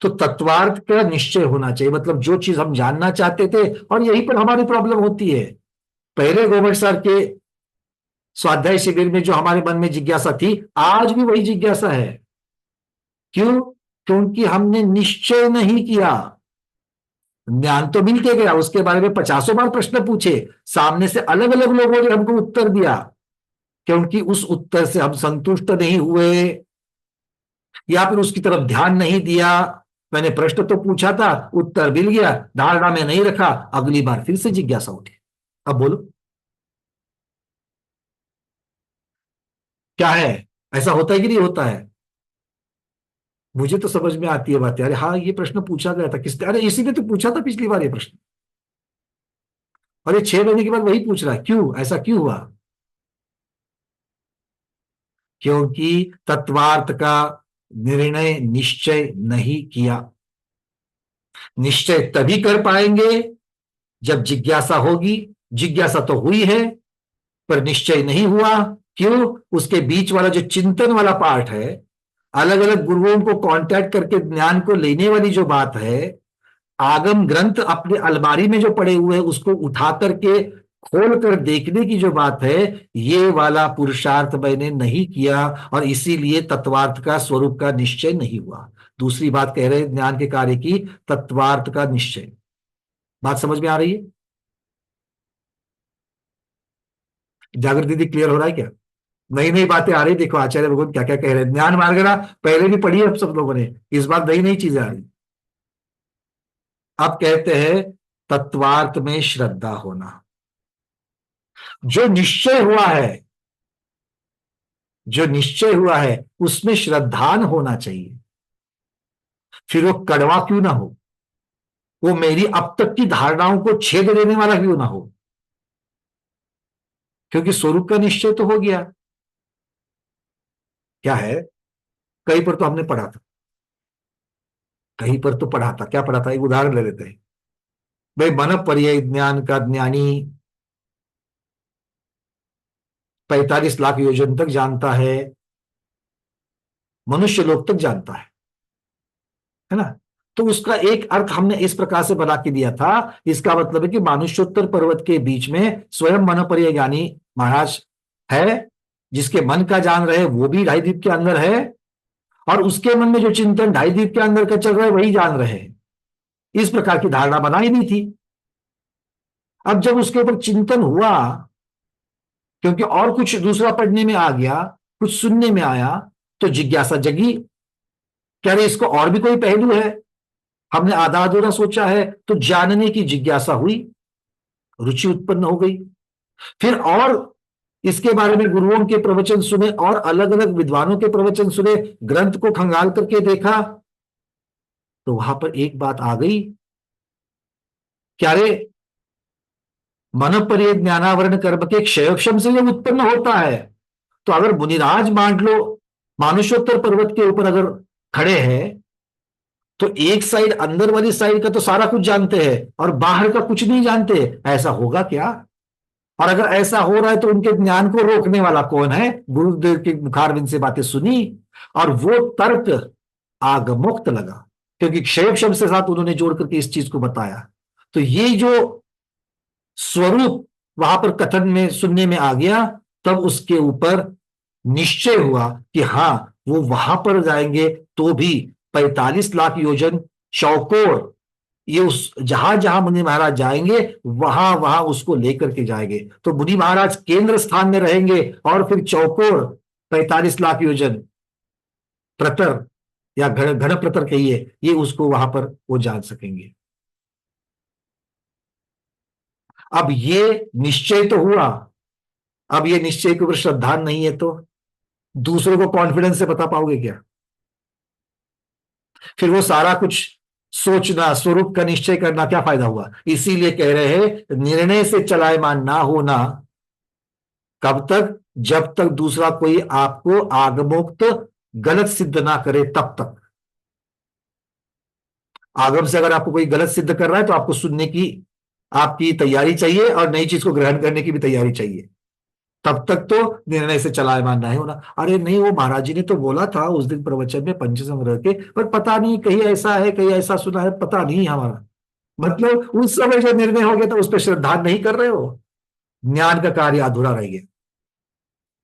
तो तत्वार्थ का निश्चय होना चाहिए, मतलब जो चीज हम जानना चाहते थे, और यहीं पर हमारी प्रॉब्लम होती है। पहले गोविंद सर के स्वाध्याय शिविर में जो हमारे मन में जिज्ञासा थी, आज भी वही जिज्ञासा है। क्यों? क्योंकि हमने निश्चय नहीं किया। ज्ञान तो मिल के गया, उसके बारे में 50 बार प्रश्न पूछे, सामने से अलग अलग लोगों ने हमको उत्तर दिया, क्योंकि उस उत्तर से हम संतुष्ट नहीं हुए या फिर उसकी तरफ ध्यान नहीं दिया। मैंने प्रश्न तो पूछा था, उत्तर मिल गया, धारणा में नहीं रखा, अगली बार फिर से जिज्ञासा उठी। अब बोलो क्या है? ऐसा होता है कि नहीं होता है? मुझे तो समझ में आती है बात। अरे हाँ, ये प्रश्न पूछा गया था किसने? अरे इसी ने तो पूछा था पिछली बार ये प्रश्न, और ये 6 महीने के बाद वही पूछ रहा है। क्यों? ऐसा क्यों हुआ? क्योंकि तत्वार्थ का निर्णय निश्चय नहीं किया। निश्चय तभी कर पाएंगे जब जिज्ञासा होगी। जिज्ञासा तो हुई है, पर निश्चय नहीं हुआ। क्यों? उसके बीच वाला जो चिंतन वाला पार्ट है, अलग अलग गुरुओं को कांटेक्ट करके ज्ञान को लेने वाली जो बात है, आगम ग्रंथ अपने अलमारी में जो पड़े हुए हैं उसको उठा करके खोल कर देखने की जो बात है, ये वाला पुरुषार्थ मैंने नहीं किया, और इसीलिए तत्वार्थ का स्वरूप का निश्चय नहीं हुआ। दूसरी बात कह रहे हैं ज्ञान के कार्य की, तत्वार्थ का निश्चय। बात समझ में आ रही है? जागृत दीदी, क्लियर हो रहा है क्या? नई नई बातें आ रही, देखो आचार्य भगवान क्या क्या कह रहे हैं। ज्ञान मार्गना पहले भी पढ़ी है अब सब लोगों ने, इस बार नई नई चीजें आ रही। अब कहते हैं तत्वार्थ में श्रद्धा होना। जो निश्चय हुआ है, जो निश्चय हुआ है उसमें श्रद्धान होना चाहिए। फिर वो कड़वा क्यों ना हो, वो मेरी अब तक की धारणाओं को छेद देने वाला क्यों ना हो, क्योंकि स्वरूप का निश्चय तो हो गया। क्या है? कहीं पर तो हमने पढ़ा था, कहीं पर तो पढ़ा था। क्या पढ़ा था? एक उदाहरण ले लेते हैं। भाई मन पर्याय ज्ञान का ज्ञानी 45 लाख योजन तक जानता है, मनुष्य लोक तक जानता है ना? तो उसका एक अर्थ हमने इस प्रकार से बना के दिया था। इसका मतलब है कि मानुष्योत्तर पर्वत के बीच में स्वयं मन पर्याय ज्ञानी महाराज है, जिसके मन का जान रहे वो भी ढाई द्वीप के अंदर है, और उसके मन में जो चिंतन ढाई द्वीप के अंदर का चल रहा है वही जान रहे हैं। इस प्रकार की धारणा बनाई नहीं थी। अब जब उसके ऊपर चिंतन हुआ, क्योंकि और कुछ दूसरा पढ़ने में आ गया, कुछ सुनने में आया, तो जिज्ञासा जगी। क्या रे, इसको और भी कोई पहलू है? हमने आधा अधूरा सोचा है, तो जानने की जिज्ञासा हुई, रुचि उत्पन्न हो गई। फिर और इसके बारे में गुरुओं के प्रवचन सुने, और अलग अलग विद्वानों के प्रवचन सुने, ग्रंथ को खंगाल करके देखा, तो वहां पर एक बात आ गई। क्या रे, मन पर्य ज्ञानावरण कर्म के क्षयक्षम से यह उत्पन्न होता है। तो अगर मुनिराज मान लो मानुषोत्तर पर्वत के ऊपर अगर खड़े हैं, तो एक साइड, अंदर वाली साइड का तो सारा कुछ जानते हैं और बाहर का कुछ नहीं जानते, ऐसा होगा क्या? और अगर ऐसा हो रहा है तो उनके ज्ञान को रोकने वाला कौन है? गुरुदेव के मुखारविंद से बातें सुनी और वो तर्क आगमुक्त लगा, क्योंकि क्षय शब्द से साथ उन्होंने जोड़ करके इस चीज को बताया। तो ये जो स्वरूप वहां पर कथन में सुनने में आ गया, तब उसके ऊपर निश्चय हुआ कि हाँ, वो वहां पर जाएंगे तो भी 45 लाख योजन चौकोर, ये उस जहां जहां मुनि महाराज जाएंगे वहां वहां उसको लेकर के जाएंगे। तो मुनि महाराज केंद्र स्थान में रहेंगे और फिर चौकोर 45 लाख योजन प्रतर या घन घन प्रतर कहिए, ये उसको वहां पर वो जान सकेंगे। अब ये निश्चय तो हुआ, अब ये निश्चय के ऊपर श्रद्धा नहीं है तो दूसरों को कॉन्फिडेंस से बता पाओगे क्या? फिर वो सारा कुछ सोचना, स्वरूप का निश्चय करना, क्या फायदा हुआ? इसीलिए कह रहे हैं निर्णय से चलायमान ना होना। कब तक? जब तक दूसरा कोई आपको आगमोक्त गलत सिद्ध ना करे तब तक। आगम से अगर आपको कोई गलत सिद्ध कर रहा है तो आपको सुनने की आपकी तैयारी चाहिए और नई चीज को ग्रहण करने की भी तैयारी चाहिए। तब तक तो निर्णय से चलायमान नहीं होना। अरे नहीं, वो महाराज जी ने तो बोला था उस दिन प्रवचन में पंचसंग्रह के, पर पता नहीं कहीं ऐसा है, कहीं ऐसा सुना है, पता नहीं हमारा। मतलब उस समय जो निर्णय हो गया था उस पर श्रद्धा नहीं कर रहे हो, ज्ञान का कार्य अधूरा रह गया,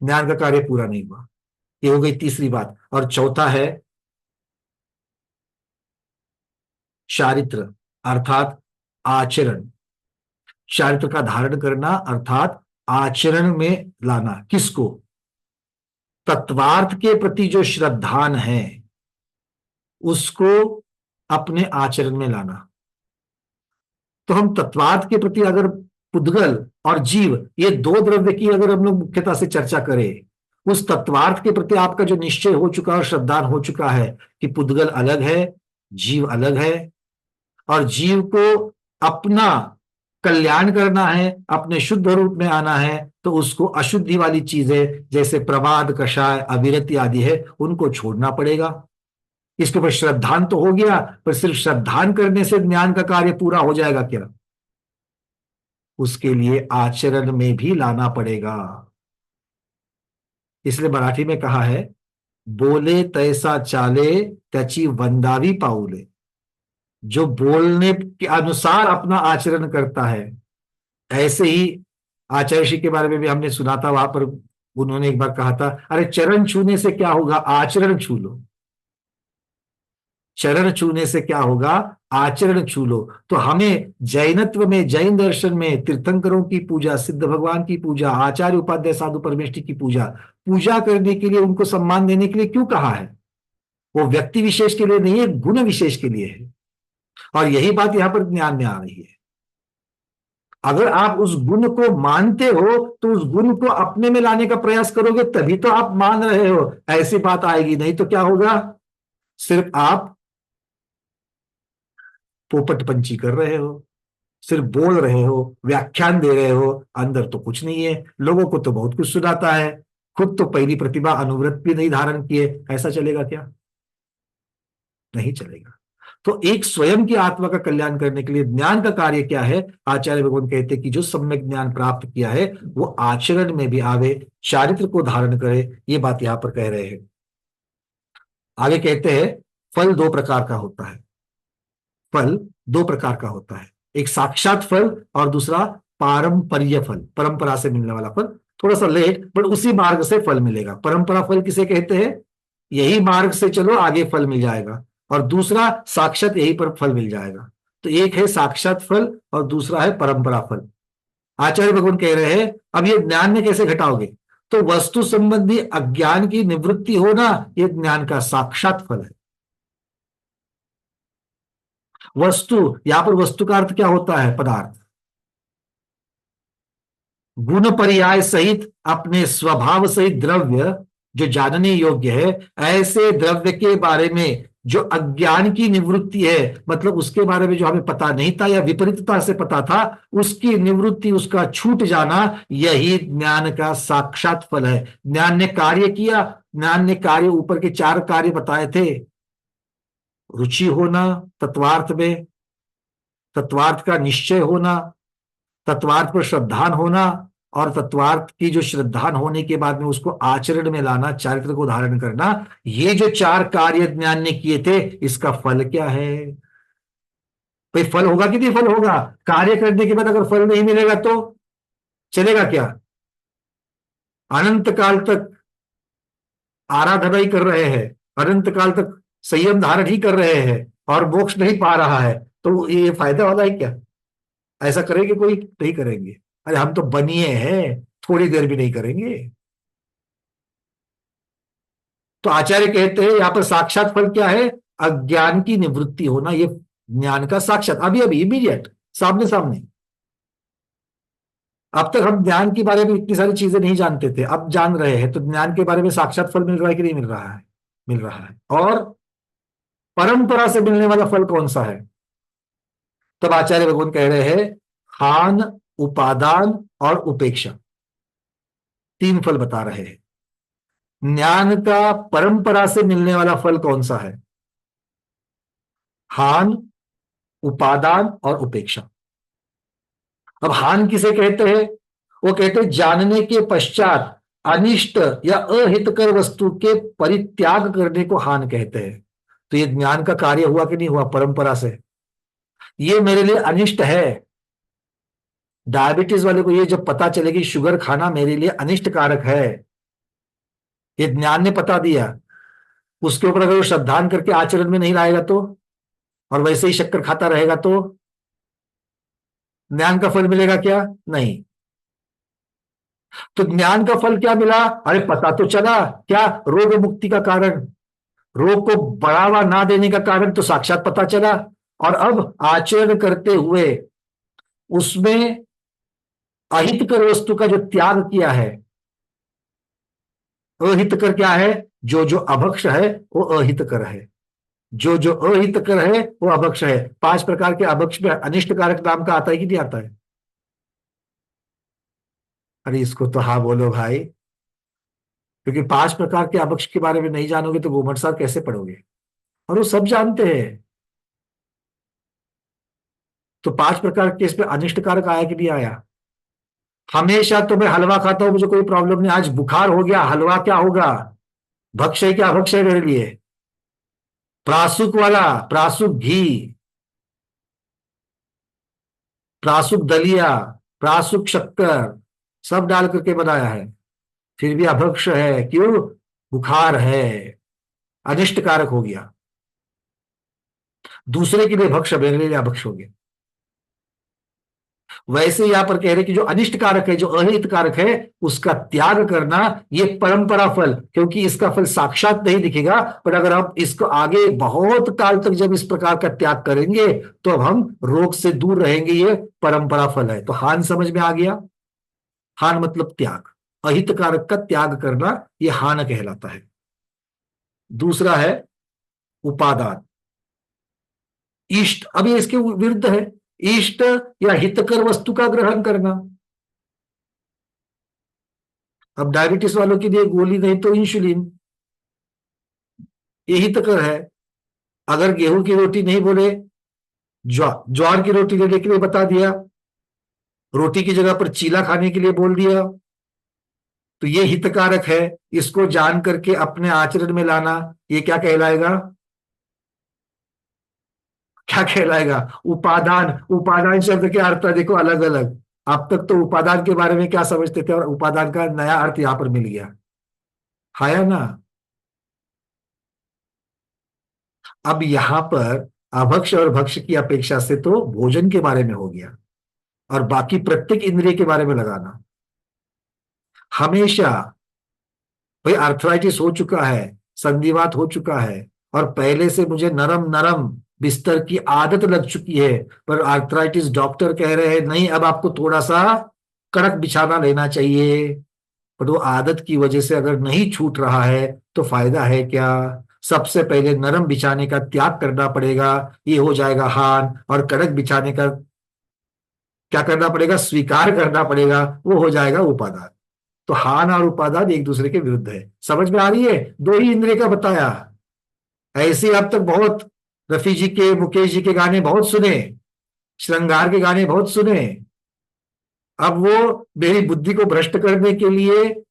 ज्ञान का कार्य पूरा नहीं हुआ। ये हो गई तीसरी बात। और चौथा है चारित्र, अर्थात आचरण। चारित्र का धारण करना अर्थात आचरण में लाना। किसको? तत्वार्थ के प्रति जो श्रद्धान है उसको अपने आचरण में लाना। तो हम तत्वार्थ के प्रति अगर पुद्गल और जीव, ये दो द्रव्य की अगर हम लोग मुख्यता से चर्चा करें, उस तत्वार्थ के प्रति आपका जो निश्चय हो चुका है और श्रद्धान हो चुका है कि पुद्गल अलग है, जीव अलग है, और जीव को अपना कल्याण करना है, अपने शुद्ध रूप में आना है, तो उसको अशुद्धि वाली चीजें जैसे प्रमाद, कषाय, अविरति आदि है, उनको छोड़ना पड़ेगा। इसके ऊपर श्रद्धान तो हो गया, पर सिर्फ श्रद्धान करने से ज्ञान का कार्य पूरा हो जाएगा क्या? उसके लिए आचरण में भी लाना पड़ेगा। इसलिए मराठी में कहा है, बोले तैसा चाले त्याची वंदावी पाऊले। जो बोलने के अनुसार अपना आचरण करता है, ऐसे ही आचार्य श्री के बारे में भी हमने सुना था, वहां पर उन्होंने एक बार कहा था, अरे चरण छूने से क्या होगा, आचरण छू लो। चरण छूने से क्या होगा, आचरण छू लो। तो हमें जैनत्व में, जैन दर्शन में तीर्थंकरों की पूजा, सिद्ध भगवान की पूजा, आचार्य उपाध्याय साधु परमेष्ठी की पूजा, पूजा करने के लिए, उनको सम्मान देने के लिए क्यों कहा है? वो व्यक्ति विशेष के लिए नहीं है, गुण विशेष के लिए है। और यही बात यहां पर ज्ञान में आ रही है। अगर आप उस गुण को मानते हो तो उस गुण को अपने में लाने का प्रयास करोगे, तभी तो आप मान रहे हो। ऐसी बात आएगी नहीं तो क्या होगा? सिर्फ आप पोपट पंची कर रहे हो, सिर्फ बोल रहे हो, व्याख्यान दे रहे हो, अंदर तो कुछ नहीं है। लोगों को तो बहुत कुछ सुनाता है, खुद तो पहली प्रतिभा अनुव्रत भी नहीं धारण किए। ऐसा चलेगा क्या? नहीं चलेगा। तो एक स्वयं की आत्मा का कल्याण करने के लिए ज्ञान का कार्य क्या है? आचार्य भगवान कहते हैं कि जो सम्यक ज्ञान प्राप्त किया है वो आचरण में भी आवे, चारित्र को धारण करे। ये बात यहां पर कह रहे हैं। आगे कहते हैं फल दो प्रकार का होता है। फल दो प्रकार का होता है, एक साक्षात फल और दूसरा पारंपर्य फल, परंपरा से मिलने वाला फल। थोड़ा सा लेट, बट उसी मार्ग से फल मिलेगा। परंपरा फल किसे कहते हैं? यही मार्ग से चलो आगे फल मिल जाएगा। और दूसरा साक्षात, यही पर फल मिल जाएगा। तो एक है साक्षात फल और दूसरा है परंपरा फल। आचार्य भगवान कह रहे हैं अब ये ज्ञान में कैसे घटाओगे? तो वस्तु संबंधी अज्ञान की निवृत्ति होना, ये ज्ञान का साक्षात फल है। वस्तु, यहां पर वस्तु का अर्थ क्या होता है? पदार्थ। गुण पर्याय सहित अपने स्वभाव सहित द्रव्य जो जानने योग्य है, ऐसे द्रव्य के बारे में जो अज्ञान की निवृत्ति है, मतलब उसके बारे में जो हमें पता नहीं था या विपरीतता से पता था, उसकी निवृत्ति, उसका छूट जाना, यही ज्ञान का साक्षात फल है। ज्ञान ने कार्य किया, ज्ञान ने कार्य, ऊपर के 4 कार्य बताए थे। रुचि होना तत्वार्थ में, तत्वार्थ का निश्चय होना, तत्वार्थ पर श्रद्धान होना, और तत्वार्थ की जो श्रद्धान होने के बाद में उसको आचरण में लाना, चारित्र को धारण करना, ये जो चार कार्य ज्ञान ने किए थे, इसका फल क्या है? भाई फल होगा कि नहीं फल होगा? कार्य करने के बाद अगर फल नहीं मिलेगा तो चलेगा क्या? अनंत काल तक आराधना ही कर रहे हैं, अनंत काल तक संयम धारण ही कर रहे हैं और मोक्ष नहीं पा रहा है, तो ये फायदा वाला है क्या? ऐसा करेंगे कोई? नहीं करेंगे। अरे हम तो बनिए हैं, थोड़ी देर भी नहीं करेंगे। तो आचार्य कहते हैं यहां पर साक्षात फल क्या है? अज्ञान की निवृत्ति होना, ये ज्ञान का साक्षात, अभी अभी इमीडिएट, सामने सामने। अब तक हम ज्ञान के बारे में इतनी सारी चीजें नहीं जानते थे, अब जान रहे हैं, तो ज्ञान के बारे में साक्षात फल मिल रहा है कि नहीं मिल रहा है? मिल रहा है। और परंपरा से मिलने वाला फल कौन सा है? तब आचार्य भगवान कह रहे हैं हान, उपादान और उपेक्षा, तीन फल बता रहे हैं। ज्ञान का परंपरा से मिलने वाला फल कौन सा है? हान, उपादान और उपेक्षा। अब हान किसे कहते हैं? वो कहते हैं जानने के पश्चात अनिष्ट या अहितकर वस्तु के परित्याग करने को हान कहते हैं। तो ये ज्ञान का कार्य हुआ कि नहीं हुआ परंपरा से? ये मेरे लिए अनिष्ट है। डायबिटीज वाले को ये जब पता चलेगी शुगर खाना मेरे लिए अनिष्ट कारक है, ये ज्ञान ने पता दिया, उसके ऊपर अगर वो श्रद्धान करके आचरण में नहीं लाएगा तो, और वैसे ही शक्कर खाता रहेगा तो ज्ञान का फल मिलेगा क्या? नहीं। तो ज्ञान का फल क्या मिला? अरे पता तो चला, क्या? रोग मुक्ति का कारण, रोग को बढ़ावा ना देने का कारण तो साक्षात पता चला। और अब आचरण करते हुए उसमें अहितकर वस्तु का जो त्याग किया है, अहितकर क्या है? जो जो अभक्ष है वो अहितकर है, जो जो अहितकर है वो अभक्ष है। 5 प्रकार के अभक्ष में अनिष्ट कारक नाम का आता है कि नहीं आता है? अरे इसको तो हाँ बोलो भाई, क्योंकि 5 प्रकार के अभक्ष के बारे में नहीं जानोगे तो गोमटसार कैसे पढ़ोगे? और वो सब जानते हैं। तो 5 प्रकार के इसमें अनिष्ट कारक आया कि नहीं आया? हमेशा तो मैं हलवा खाता हूं, मुझे कोई प्रॉब्लम नहीं, आज बुखार हो गया, हलवा क्या होगा? भक्ष है क्या अभक्ष है मेरे लिए? प्रासुक वाला, प्रासुक घी, प्रासुक दलिया, प्रासुक शक्कर सब डाल करके बनाया है, फिर भी अभक्ष है। क्यों? बुखार है, अनिष्ट कारक हो गया। दूसरे के लिए भक्ष, मेरे लिए अभक्ष हो गया। वैसे यहां पर कह रहे कि जो अनिष्ट कारक है, जो अहित कारक है, उसका त्याग करना, ये परंपरा फल, क्योंकि इसका फल साक्षात नहीं दिखेगा, पर अगर हम इसको आगे बहुत काल तक जब इस प्रकार का त्याग करेंगे तो अब हम रोग से दूर रहेंगे, ये परंपरा फल है। तो हान समझ में आ गया? हान मतलब त्याग, अहित कारक का त्याग करना, ये हान कहलाता है। दूसरा है उपादान, इष्ट, अब ये इसके विरुद्ध है, इष्ट या हितकर वस्तु का ग्रहण करना। अब डायबिटीज वालों के लिए गोली नहीं तो इंसुलिन, ये हितकर है। अगर गेहूं की रोटी नहीं बोले, ज्वार की रोटी लेने के लिए बता दिया, रोटी की जगह पर चीला खाने के लिए बोल दिया, तो ये हितकारक है। इसको जान करके अपने आचरण में लाना, ये क्या कहलाएगा? क्या कहलाएगा? उपादान। उपादान शब्द के अर्थ देखो अलग अलग। अब तक तो उपादान के बारे में क्या समझते थे, और उपादान का नया अर्थ यहां पर मिल गया, है ना? अब यहां पर अभक्ष और भक्ष की अपेक्षा से तो भोजन के बारे में हो गया, और बाकी प्रत्येक इंद्रिय के बारे में लगाना। हमेशा भाई आर्थराइटिस हो चुका है, संधिवात हो चुका है, और पहले से मुझे नरम नरम बिस्तर की आदत लग चुकी है, पर आर्थराइटिस डॉक्टर कह रहे हैं नहीं, अब आपको थोड़ा सा कड़क बिछाना लेना चाहिए, पर वो आदत की वजह से अगर नहीं छूट रहा है तो फायदा है क्या? सबसे पहले नरम बिछाने का त्याग करना पड़ेगा, ये हो जाएगा हान, और कड़क बिछाने का क्या करना पड़ेगा? स्वीकार करना पड़ेगा, वो हो जाएगा उपादान। तो हान और उपादान एक दूसरे के विरुद्ध है। समझ में आ रही है? दो ही इंद्रिय का बताया, ऐसे अब तक बहुत रफी जी के, मुकेश जी के गाने बहुत सुने, श्रृंगार के गाने बहुत सुने। अब वो मेरी बुद्धि को भ्रष्ट करने के लिए,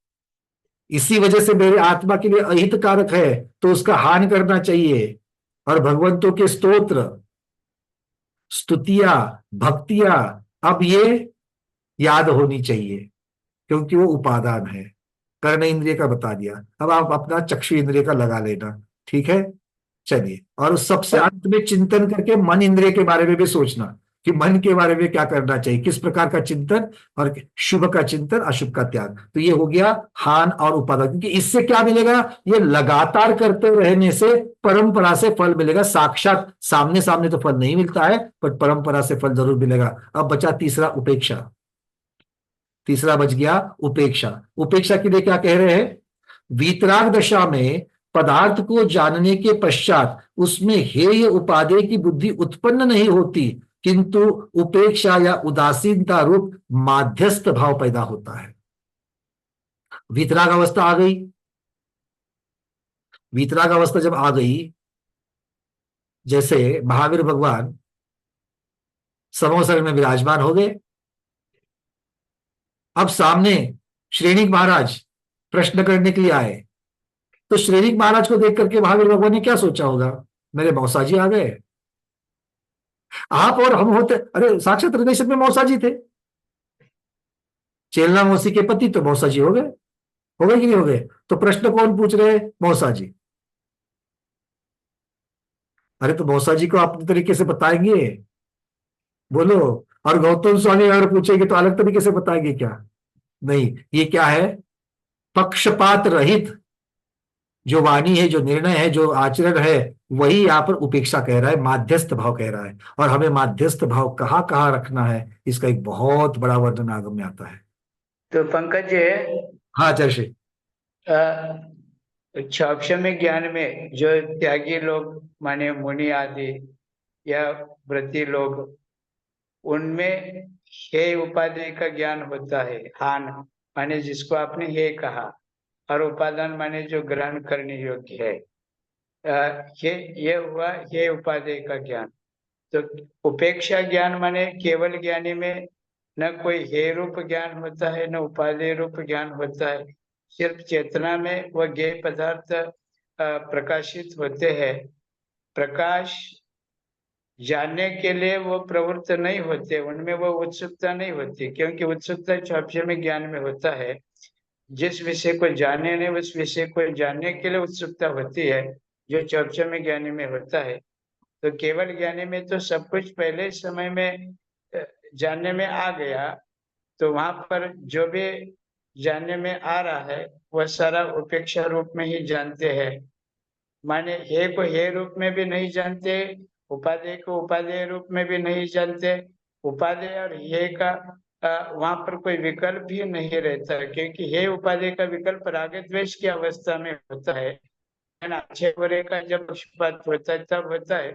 इसी वजह से मेरे आत्मा के लिए अहितकारक है, तो उसका हानि करना चाहिए। और भगवंतों के स्तोत्र, स्तुतियां, भक्तियां अब ये याद होनी चाहिए, क्योंकि वो उपादान है। कर्ण इंद्रिय का बता दिया, अब आप अपना चक्षु इंद्रिय का लगा लेना। ठीक है, चलिए। और उस सबसे अंत में चिंतन करके मन इंद्रिय के बारे में भी सोचना कि मन के बारे में क्या करना चाहिए, किस प्रकार का चिंतन, और शुभ का चिंतन, अशुभ का त्याग। तो ये हो गया हान और उपादान। क्योंकि इससे क्या मिलेगा, ये लगातार करते रहने से परंपरा से फल मिलेगा। साक्षात सामने सामने तो फल नहीं मिलता है, पर परंपरा से फल जरूर मिलेगा। अब बचा तीसरा, उपेक्षा। तीसरा बच गया उपेक्षा। उपेक्षा के लिए क्या कह रहे हैं, वीतराग दशा में पदार्थ को जानने के पश्चात उसमें हेय उपादेय की बुद्धि उत्पन्न नहीं होती, किंतु उपेक्षा या उदासीनता रूप माध्यस्थ भाव पैदा होता है। वीतराग अवस्था आ गई। वीतराग अवस्था जब आ गई, जैसे महावीर भगवान समोसर में विराजमान हो गए। अब सामने श्रेणिक महाराज प्रश्न करने के लिए आए, तो श्रेणिक महाराज को देख करके महावीर भगवान ने क्या सोचा होगा, मेरे मौसाजी आ गए। आप और हम होते, अरे साक्षात हृदय में मौसाजी थे। चेलना मौसी के पति तो मौसाजी हो गए कि नहीं हो गए। तो प्रश्न कौन पूछ रहे हैं, मौसाजी। अरे तो मौसाजी को अपने तरीके से बताएंगे, बोलो। और गौतम स्वामी अगर पूछेंगे तो अलग तरीके से बताएंगे क्या, नहीं। ये क्या है, पक्षपात रहित जो वाणी है, जो निर्णय है, जो आचरण है, वही यहाँ पर उपेक्षा कह रहा है, माध्यस्थ भाव कह रहा है। और हमें माध्यस्थ भाव कहाँ कहाँ रखना है, इसका एक बहुत बड़ा वर्णन आगम में आता है। तो पंकज जी, हाँ चर्षि। क्षौक्षमिक ज्ञान में जो त्यागी लोग माने मुनि आदि या व्रती लोग, उनमें हे उपाधि का ज्ञान होता है। हान माने जिसको आपने हे कहा, और उपादान माने जो ग्रहण करने योग्य है। ये हुआ हे उपाधि का ज्ञान। तो उपेक्षा ज्ञान माने केवल ज्ञानी में न कोई हे रूप ज्ञान होता है, न उपाधि रूप ज्ञान होता है। सिर्फ चेतना में वह ज्ञेय पदार्थ प्रकाशित होते हैं। प्रकाश जानने के लिए वो प्रवृत्त नहीं होते, उनमें वो उत्सुकता नहीं होती, क्योंकि उत्सुकता क्षौक्षमिक ज्ञान में होता है। जिस विषय को जाने नहीं, उस विषय को जानने के लिए उत्सुकता होती है, जो क्षौक्षमिक ज्ञानी में होता है। तो केवल ज्ञानी में तो सब कुछ पहले समय में जानने में आ गया, तो वहां पर जो भी जानने में आ रहा है वह सारा उपेक्षा रूप में ही जानते हैं। माने हे को हे रूप में भी नहीं जानते, उपादेय को उपादेय रूप में भी नहीं जानते। उपादेय और हे का वहां पर कोई विकल्प ही नहीं रहता, क्योंकि हे उपादेय का विकल्प राग द्वेष की अवस्था में होता है ना। अच्छे बुरे का जब पक्षपात होता है तब होता है,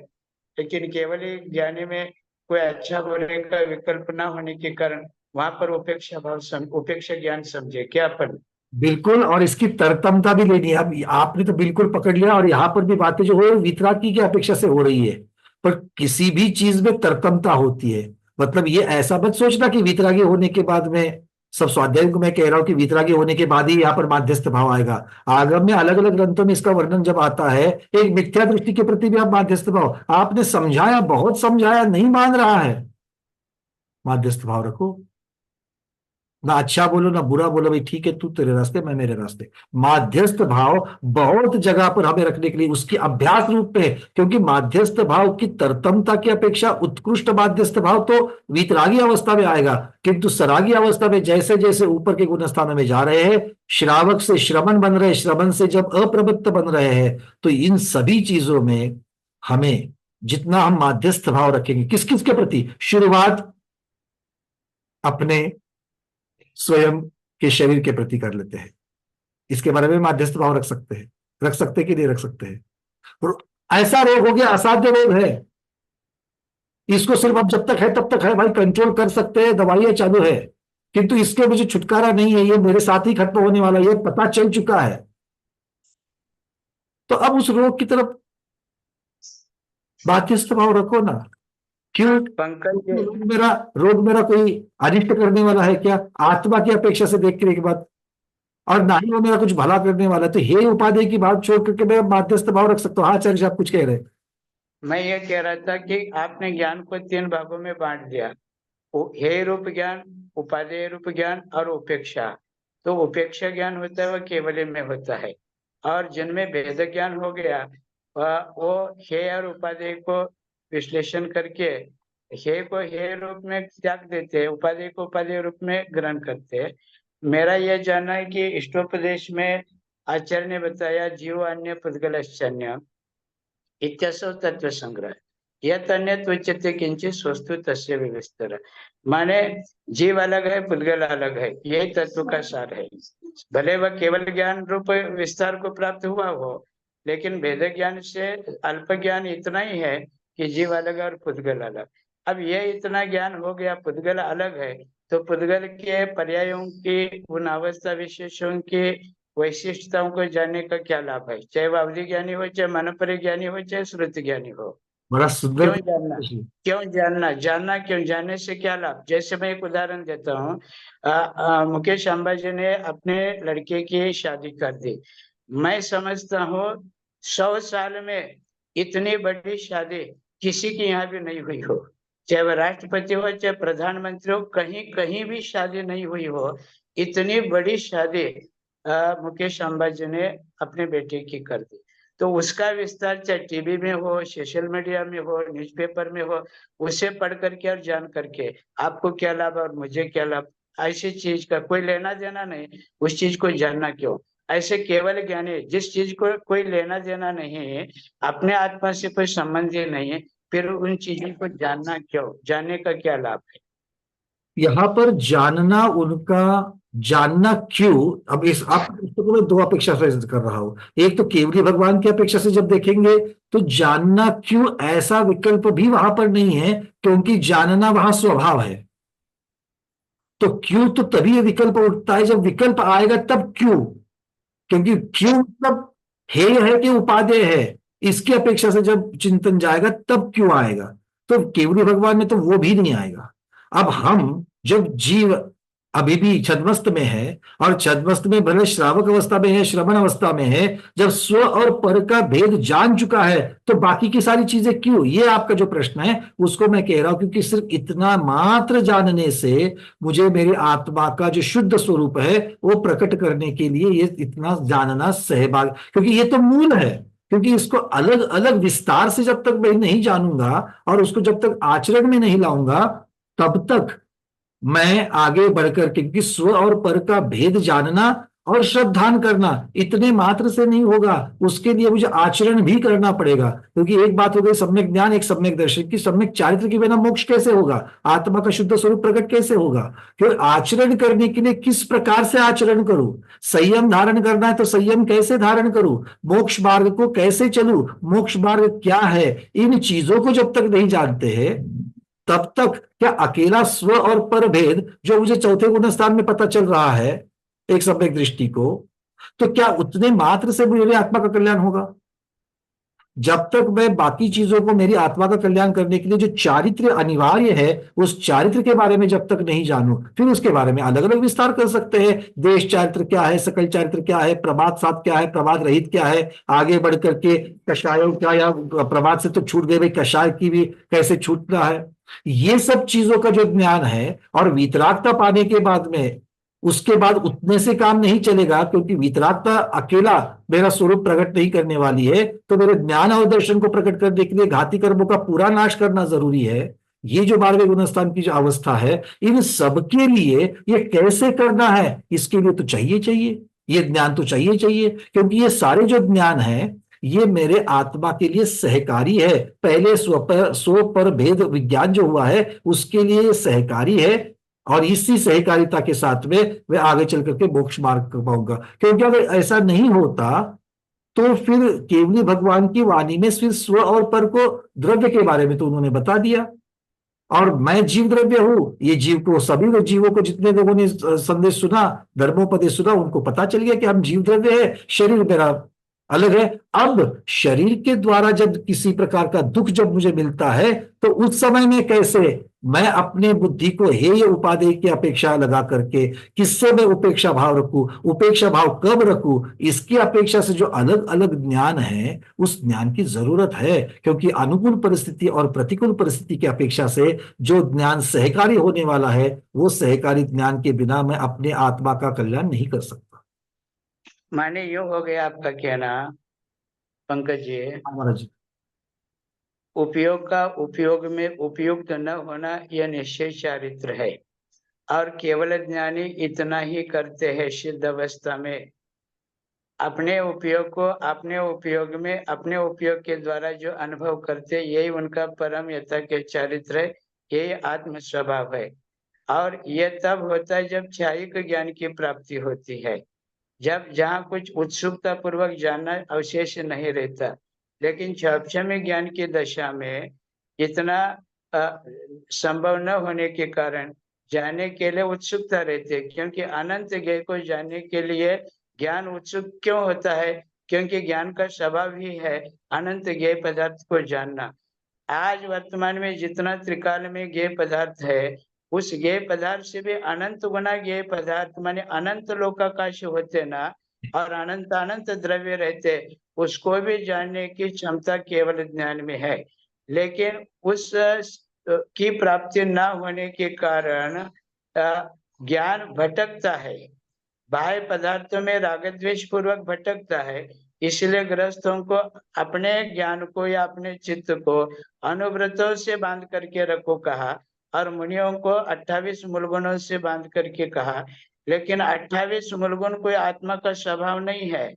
लेकिन केवल ही ज्ञानी में कोई अच्छा बुरे का विकल्प ना होने के कारण वहां पर उपेक्षा भाव उपेक्षा ज्ञान समझे क्या अपन। बिल्कुल, और इसकी तरतमता भी लेनी है। अब आपने तो बिल्कुल पकड़ लिया, और यहाँ पर भी बातें जो हो रही है वितरागी की अपेक्षा से हो रही है। पर किसी भी चीज में तरतमता होती है। मतलब ये ऐसा मत सोचना कि वितरागी होने के बाद में, सब स्वाध्याय को मैं कह रहा हूं कि वितरागी होने के बाद ही यहाँ पर माध्यस्थ भाव आएगा। आगम में अलग अलग ग्रंथों में इसका वर्णन जब आता है, एक मिथ्या दृष्टि के प्रति भी आप माध्यस्थ भाव, आपने समझाया, बहुत समझाया, नहीं मान रहा है, माध्यस्थ भाव रखो। ना अच्छा बोलो ना बुरा बोलो, भाई ठीक है, तू तेरे रास्ते मैं मेरे रास्ते। माध्यस्थ भाव बहुत जगह पर हमें रखने के लिए उसकी अभ्यास रूप में है, क्योंकि माध्यस्थ भाव की तरतमता की अपेक्षा उत्कृष्ट माध्यस्थ भाव तो वीतरागी अवस्था में आएगा। किंतु सरागी अवस्था में जैसे जैसे ऊपर के गुण स्थानों में जा रहे हैं, श्रावक से श्रवण बन रहे, श्रवण से जब अप्रवृत्त बन रहे हैं, तो इन सभी चीजों में हमें जितना हम माध्यस्थ भाव रखेंगे, किस किस के प्रति, शुरुआत अपने स्वयं के शरीर के प्रति कर लेते हैं, इसके बारे में माध्यस्थ भाव रख सकते कि नहीं रख सकते हैं। और ऐसा रोग हो गया, असाध्य रोग है, इसको सिर्फ अब जब तक है तब तक है भाई, कंट्रोल कर सकते हैं, दवाइयां चालू है, किंतु इसके मुझे छुटकारा नहीं है, ये मेरे साथ ही खत्म होने वाला, ये पता चल चुका है। तो अब उस रोग की तरफ बाध्यस्थ भाव रखो ना। क्यों? पंकज जी, रोग मेरा कोई अनिष्ट करने वाला है क्या, आत्मा की अपेक्षा से देख के एक बात, और ना ही वो मेरा कुछ भला करने वाला है, तो हे उपाधि की बात छोड़ करके मैं बाध्यस्थ भाव रख सकता हूँ। हाँ आचार्य साहब कुछ कह रहे हैं। मैं ये कह रहा था कि आपने ज्ञान को 3 भागों में बांट दिया, हे रूप ज्ञान, उपादेय रूप ज्ञान और उपेक्षा। तो उपेक्षा ज्ञान होता है वह केवल में होता है, और जिनमें भेद ज्ञान हो गया वो हे और उपादेय को विश्लेषण करके हे को हे रूप में त्याग देते हैं, उपादेय को उपादेय रूप में ग्रहण करते हैं। मेरा यह जानना है कि इष्टोपदेश में आचार्य ने बताया जीव अन्य पुद्गलश्चन्य इत्यसौ तत्व संग्रह, यह अन्यत् उच्यते किंचित स्वस्तु तस्य विविस्तर। माने जीव अलग है, पुद्गल अलग है, यही तत्व का सार है। भले वह केवल ज्ञान रूप विस्तार को प्राप्त हुआ हो, लेकिन वेद ज्ञान से अल्प ज्ञान इतना ही है कि जीव अलग और पुद्गल अलग। अब ये इतना ज्ञान हो गया, पुद्गल अलग है, तो पुद्गल के पर्यायों की, उन अवस्था विशेषों की वैशिष्टताओं को जानने का क्या लाभ है, चाहे वह अवधि ज्ञानी हो, चाहे मनोपरि ज्ञानी हो, चाहे श्रुति ज्ञानी हो। बड़ा सुंदर क्यों जानना, क्यों जानना, जानना क्यों, जानने से क्या लाभ? जैसे मैं एक उदाहरण देता हूँ, मुकेश अंबाजी ने अपने लड़के की शादी कर दी। मैं समझता हूँ 100 साल में इतनी बड़ी शादी किसी की यहाँ भी नहीं हुई हो, चाहे वह राष्ट्रपति हो, चाहे प्रधानमंत्री हो, कहीं कहीं भी शादी नहीं हुई हो। इतनी बड़ी शादी मुकेश अंबाजी ने अपने बेटे की कर दी। तो उसका विस्तार चाहे टीवी में हो, सोशल मीडिया में हो, न्यूज़पेपर में हो, उसे पढ़ करके और जान करके आपको क्या लाभ और मुझे क्या लाभ? ऐसी चीज का कोई लेना देना नहीं, उस चीज को जानना क्यों? ऐसे केवल ज्ञानी जिस चीज को कोई लेना देना नहीं, अपने आत्मा से कोई संबंध ही नहीं है, फिर उन चीजों को जानना क्यों, जानने का क्या लाभ है? यहाँ पर जानना उनका, जानना क्यों, अब इस आप पुस्तकों में दो अपेक्षा से कर रहा हूं। एक तो केवली भगवान की अपेक्षा से जब देखेंगे तो जानना क्यों ऐसा विकल्प भी वहां पर नहीं है, क्योंकि जानना वहां स्वभाव है। तो क्यों तो तभी ये विकल्प उठता है, जब विकल्प आएगा तब क्यों, क्योंकि क्यों मतलब हे है कि उपादेय है, इसकी अपेक्षा से जब चिंतन जाएगा तब क्यों आएगा। तो केवली भगवान में तो वो भी नहीं आएगा। अब हम जब जीव अभी भी छद्मस्त में है, और छद्मस्त में भले श्रावक अवस्था में है, श्रवण अवस्था में है, जब स्व और पर का भेद जान चुका है तो बाकी की सारी चीजें क्यों, ये आपका जो प्रश्न है उसको मैं कह रहा हूं, क्योंकि सिर्फ इतना मात्र जानने से मुझे मेरी आत्मा का जो शुद्ध स्वरूप है वो प्रकट करने के लिए ये इतना जानना सहभाग, क्योंकि ये तो मूल है। क्योंकि इसको अलग अलग विस्तार से जब तक मैं नहीं जानूंगा और उसको जब तक आचरण में नहीं लाऊंगा, तब तक मैं आगे बढ़कर के, क्योंकि स्व और पर का भेद जानना और श्रद्धान करना इतने मात्र से नहीं होगा, उसके लिए मुझे आचरण भी करना पड़ेगा। क्योंकि एक बात हो गई सम्यक ज्ञान, एक सम्यक दर्शन की, सम्यक चारित्र के बिना मोक्ष कैसे होगा, आत्मा का शुद्ध स्वरूप प्रकट कैसे होगा? क्योंकि आचरण करने के लिए किस प्रकार से आचरण करूं, संयम धारण करना है तो संयम कैसे धारण करूं, मोक्ष मार्ग को कैसे चलूं, मोक्ष मार्ग क्या है, इन चीजों को जब तक नहीं जानते हैं तब तक क्या अकेला स्व और पर भेद जो मुझे चौथे गुण स्थान में पता चल रहा है एक सम्यक दृष्टि को, तो क्या उतने मात्र से मेरी आत्मा का कल्याण होगा? जब तक मैं बाकी चीजों को मेरी आत्मा का कल्याण करने के लिए जो चारित्र अनिवार्य है उस चारित्र के बारे में जब तक नहीं जानूं, फिर उसके बारे में अलग अलग विस्तार कर सकते हैं। देश चारित्र क्या है, सकल चारित्र क्या है, प्रमाद सात क्या है, प्रमाद रहित क्या है, आगे बढ़ करके कषायों क्या, या प्रमाद से तो छूट गए भाई, कषाय की भी कैसे छूटना है, ये सब चीजों का जो ज्ञान है। और वितरागता पाने के बाद में उसके बाद उतने से काम नहीं चलेगा, क्योंकि वितरागता अकेला मेरा स्वरूप प्रकट नहीं करने वाली है, तो मेरे ज्ञान और दर्शन को प्रकट करने के लिए घाती कर्मों का पूरा नाश करना जरूरी है। ये जो 12वें गुणस्थान की जो अवस्था है, इन सबके लिए ये कैसे करना है, इसके लिए तो चाहिए चाहिए ये ज्ञान, तो चाहिए चाहिए, क्योंकि ये सारे जो ज्ञान है ये मेरे आत्मा के लिए सहकारी है। पहले स्व पर भेद विज्ञान जो हुआ है उसके लिए ये सहकारी है, और इसी सहकारिता के साथ में मैं आगे चल करके मोक्ष मार्ग कर पाऊंगा। क्योंकि अगर ऐसा नहीं होता तो फिर केवली भगवान की वाणी में फिर स्व और पर को द्रव्य के बारे में तो उन्होंने बता दिया, और मैं जीव द्रव्य हूं, ये जीव को, सभी जीवों को जितने लोगों ने संदेश सुना, धर्मोपदेश सुना, उनको पता चल गया कि हम जीव द्रव्य है, शरीर मेरा अलग है। अब शरीर के द्वारा जब किसी प्रकार का दुख जब मुझे मिलता है, तो उस समय में कैसे मैं अपने बुद्धि को हेय उपादेय की अपेक्षा लगा करके किससे मैं उपेक्षा भाव रखूं, उपेक्षा भाव कब रखूं, इसकी अपेक्षा से जो अलग अलग ज्ञान है उस ज्ञान की जरूरत है। क्योंकि अनुकूल परिस्थिति और प्रतिकूल परिस्थिति की अपेक्षा से जो ज्ञान सहकारी होने वाला है, वो सहकारी ज्ञान के बिना मैं अपने आत्मा का कल्याण नहीं कर सकता। माने यूं हो गया आपका कहना पंकज जी, हमारा जी। उपयोग का उपयोग में उपयुक्त न होना यह निश्चय चारित्र है, और केवल ज्ञानी इतना ही करते हैं सिद्ध अवस्था में। अपने उपयोग को अपने उपयोग में अपने उपयोग के द्वारा जो अनुभव करते, यही उनका परम यथा के चारित्र है, यही आत्म स्वभाव है। और यह तब होता है जब क्षयिक ज्ञान की प्राप्ति होती है, जब जहाँ कुछ उत्सुकता पूर्वक जानना अवशेष नहीं रहता। लेकिन क्षय ज्ञान की दशा में इतना संभव न होने के कारण जानने के लिए उत्सुकता रहती है, क्योंकि अनंत ज्ञेय को जानने के लिए ज्ञान उत्सुक क्यों होता है? क्योंकि ज्ञान का स्वभाव ही है अनंत ज्ञेय पदार्थ को जानना। आज वर्तमान में जितना त्रिकाल में ज्ञेय पदार्थ है, उस ज्ञेय पदार्थ से भी अनंत गुना ज्ञेय पदार्थ माने अनंत लोकाकाश होते ना, और अनंत अनंत द्रव्य रहते, उसको भी जानने की क्षमता केवल ज्ञान में है। लेकिन उस की प्राप्ति न होने के कारण ज्ञान भटकता है, बाह्य पदार्थों में राग द्वेष पूर्वक भटकता है। इसलिए गृहस्थों को अपने ज्ञान को या अपने चित्त को अनुव्रतों से बांध करके रखो कहा, और मुनियों को 28 मूलगुणों से बांध करके कहा। लेकिन 28 मूलगुण कोई आत्मा का स्वभाव नहीं है।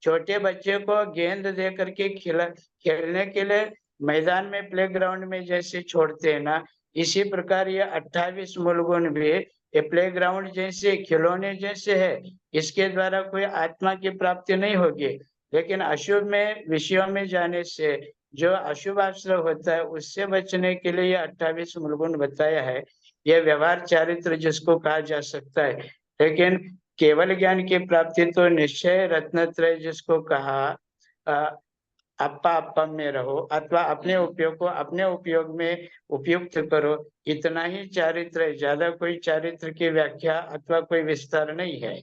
छोटे बच्चे को गेंद दे करके खेलने के लिए मैदान में प्लेग्राउंड में जैसे छोड़ते हैं ना, इसी प्रकार ये 28 मूलगुण भी ये प्लेग्राउंड जैसे खिलौने जैसे है, इसके द्वारा कोई आत्मा की प्राप्ति नहीं होगी। लेकिन अशुभ में विषयों में जाने से जो अशुभ आश्रय होता है, उससे बचने के लिए ये 28 मूलगुण बताया है। यह व्यवहार चारित्र जिसको कहा जा सकता है। लेकिन केवल ज्ञान की प्राप्ति तो निश्चय रत्नत्रय जिसको कहा, अप्पा अप्पम में रहो, अथवा अपने उपयोग को अपने उपयोग में उपयुक्त करो, इतना ही चारित्र है। ज्यादा कोई चारित्र की व्याख्या अथवा कोई विस्तार नहीं है।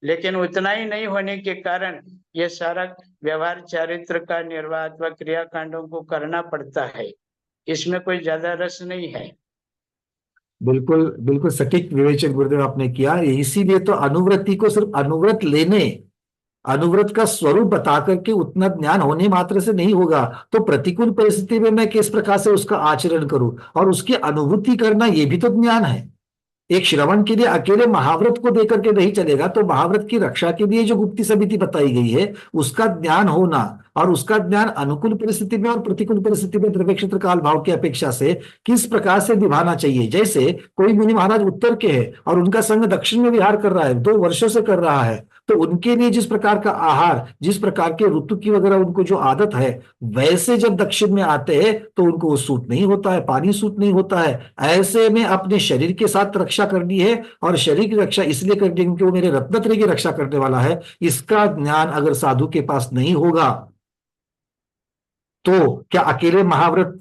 लेकिन उतना ही नहीं होने के कारण ये सारा व्यवहार चारित्र का निर्वाह अथवा क्रियाकांडों को करना पड़ता है, इसमें कोई ज्यादा रस नहीं है। बिल्कुल बिल्कुल सटीक विवेचन गुरुदेव आपने किया। इसीलिए तो अनुवृत्ति को सिर्फ अनुव्रत लेने, अनुव्रत का स्वरूप बता करके उतना ज्ञान होने मात्र से नहीं होगा। तो प्रतिकूल परिस्थिति में मैं किस प्रकार से उसका आचरण करूं और उसकी अनुभूति करना, यह भी तो ज्ञान है। एक श्रवण के लिए अकेले महाव्रत को देकर के नहीं चलेगा, तो महाव्रत की रक्षा के लिए जो गुप्ती समिति बताई गई है उसका ज्ञान होना, और उसका ज्ञान अनुकूल परिस्थिति में और प्रतिकूल परिस्थिति में द्रव्य क्षेत्र काल भाव की अपेक्षा से किस प्रकार से निभाना चाहिए। जैसे कोई मुनि महाराज उत्तर के हैं और उनका संघ दक्षिण में विहार कर रहा है, 2 वर्षों से कर रहा है, तो उनके लिए जिस प्रकार का आहार, जिस प्रकार के ऋतु की वगैरह उनको जो आदत है, वैसे जब दक्षिण में आते हैं तो उनको वो सूट नहीं होता है, पानी सूट नहीं होता है। ऐसे में अपने शरीर के साथ रक्षा करनी है, और शरीर की रक्षा इसलिए करनी है क्योंकि वो मेरे रत्नत्रय की रक्षा करने वाला है। इसका ज्ञान अगर साधु के पास नहीं होगा तो क्या अकेले महाव्रत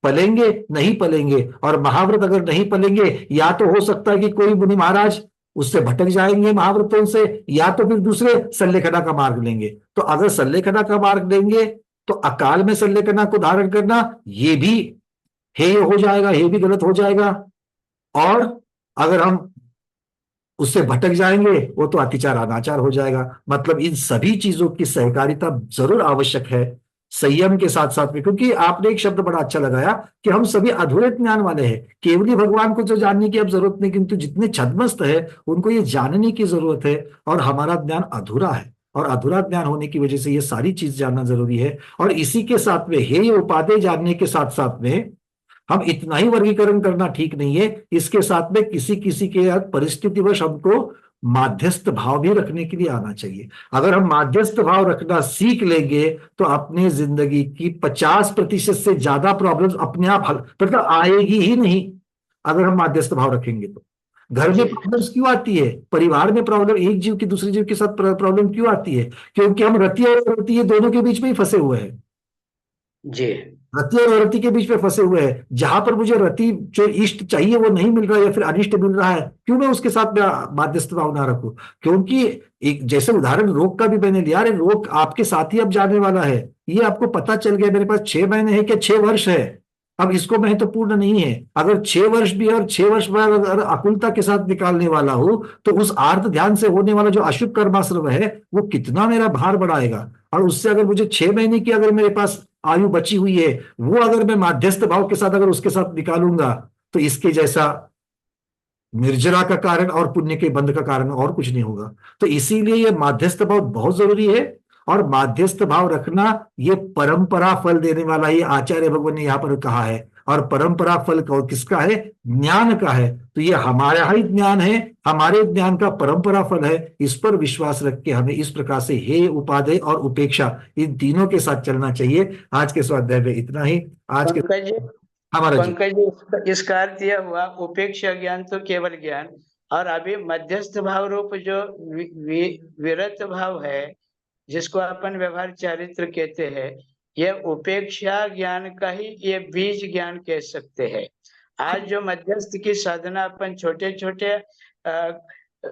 पलेंगे? नहीं पलेंगे। और महाव्रत अगर नहीं पलेंगे, या तो हो सकता है कि कोई मुनि महाराज उससे भटक जाएंगे महाव्रतों से, या तो फिर दूसरे सल्लेखना का मार्ग लेंगे। तो अगर सल्लेखना का मार्ग लेंगे तो अकाल में सल्लेखना को धारण करना ये भी हेय हो जाएगा, ये भी गलत हो जाएगा। और अगर हम उससे भटक जाएंगे वो तो अतिचार अनाचार हो जाएगा। मतलब इन सभी चीजों की सहकारिता जरूर आवश्यक है, संयम के साथ साथ में। क्योंकि आपने एक शब्द बड़ा अच्छा लगाया कि हम सभी अधूरे ज्ञान वाले हैं। केवली भगवान को तो जानने की अब जरूरत नहीं, किंतु जितने छद्मस्त है उनको ये जानने की जरूरत है, और हमारा ज्ञान अधूरा है। और अधूरा ज्ञान होने की वजह से ये सारी चीज जानना जरूरी है। और इसी के साथ में हे ये उपादेय जानने के साथ साथ में हम इतना ही वर्गीकरण करना ठीक नहीं है, इसके साथ में किसी किसी के परिस्थितिवश हमको माध्यस्थ भाव भी रखने के लिए आना चाहिए। अगर हम माध्यस्थ भाव रखना सीख लेंगे तो अपने जिंदगी की 50% से ज्यादा प्रॉब्लम्स अपने आप हल, मतलब आएगी ही नहीं अगर हम माध्यस्थ भाव रखेंगे तो। घर में जी प्रॉब्लम्स क्यों आती है, परिवार में प्रॉब्लम, एक जीव की दूसरे जीव के साथ प्रॉब्लम क्यों आती है? क्योंकि हम रति और रति ये दोनों के बीच में ही फंसे हुए हैं। जी रति और अरति के बीच में फंसे हुए हैं। जहां पर मुझे रति जो इष्ट चाहिए वो नहीं मिल रहा है या फिर अनिष्ट मिल रहा है, क्यों मैं उसके साथ में बाध्यस्थ भाव ना रखूं? क्योंकि एक जैसे उदाहरण रोग का भी मैंने लिया, अरे रोग आपके साथ ही अब जाने वाला है, ये आपको पता चल गया मेरे पास 6 महीने है क्या 6 वर्ष है, अब इसको महत्वपूर्ण नहीं है। अगर 6 वर्ष भी है और 6 वर्ष बाद अगर आकुलता के साथ निकालने वाला हो, तो उस आर्त ध्यान से होने वाला जो अशुभ कर्माश्रम है वो कितना मेरा भार बढ़ाएगा। और उससे अगर मुझे 6 महीने की अगर मेरे पास आयु बची हुई है, वो अगर मैं माध्यस्थ भाव के साथ अगर उसके साथ निकालूंगा, तो इसके जैसा निर्जरा का कारण और पुण्य के बंध का कारण और कुछ नहीं होगा। तो इसीलिए ये माध्यस्थ भाव बहुत जरूरी है। और माध्यस्थ भाव रखना ये परंपरा फल देने वाला, ये आचार्य भगवान ने यहाँ पर कहा है। और परंपरा फल किसका है? ज्ञान का है। तो ये हमारा ही ज्ञान है, हमारे ज्ञान का परंपरा फल है। इस पर विश्वास रख के हमें इस प्रकार से हे उपादेय और उपेक्षा, इन तीनों के साथ चलना चाहिए। आज के स्वाध्याय में इतना ही। आज के पंकज जी, हमारा जी पंकज जी, इसका अर्थ यह हुआ उपेक्षा ज्ञान तो केवल ज्ञान, और अभी मध्यस्थ भाव रूप जो विरत भाव है, जिसको अपन व्यवहार चारित्र कहते हैं, यह उपेक्षा ज्ञान का ही ये बीज ज्ञान कह सकते हैं। आज जो मध्यस्थ की साधना अपन छोटे छोटे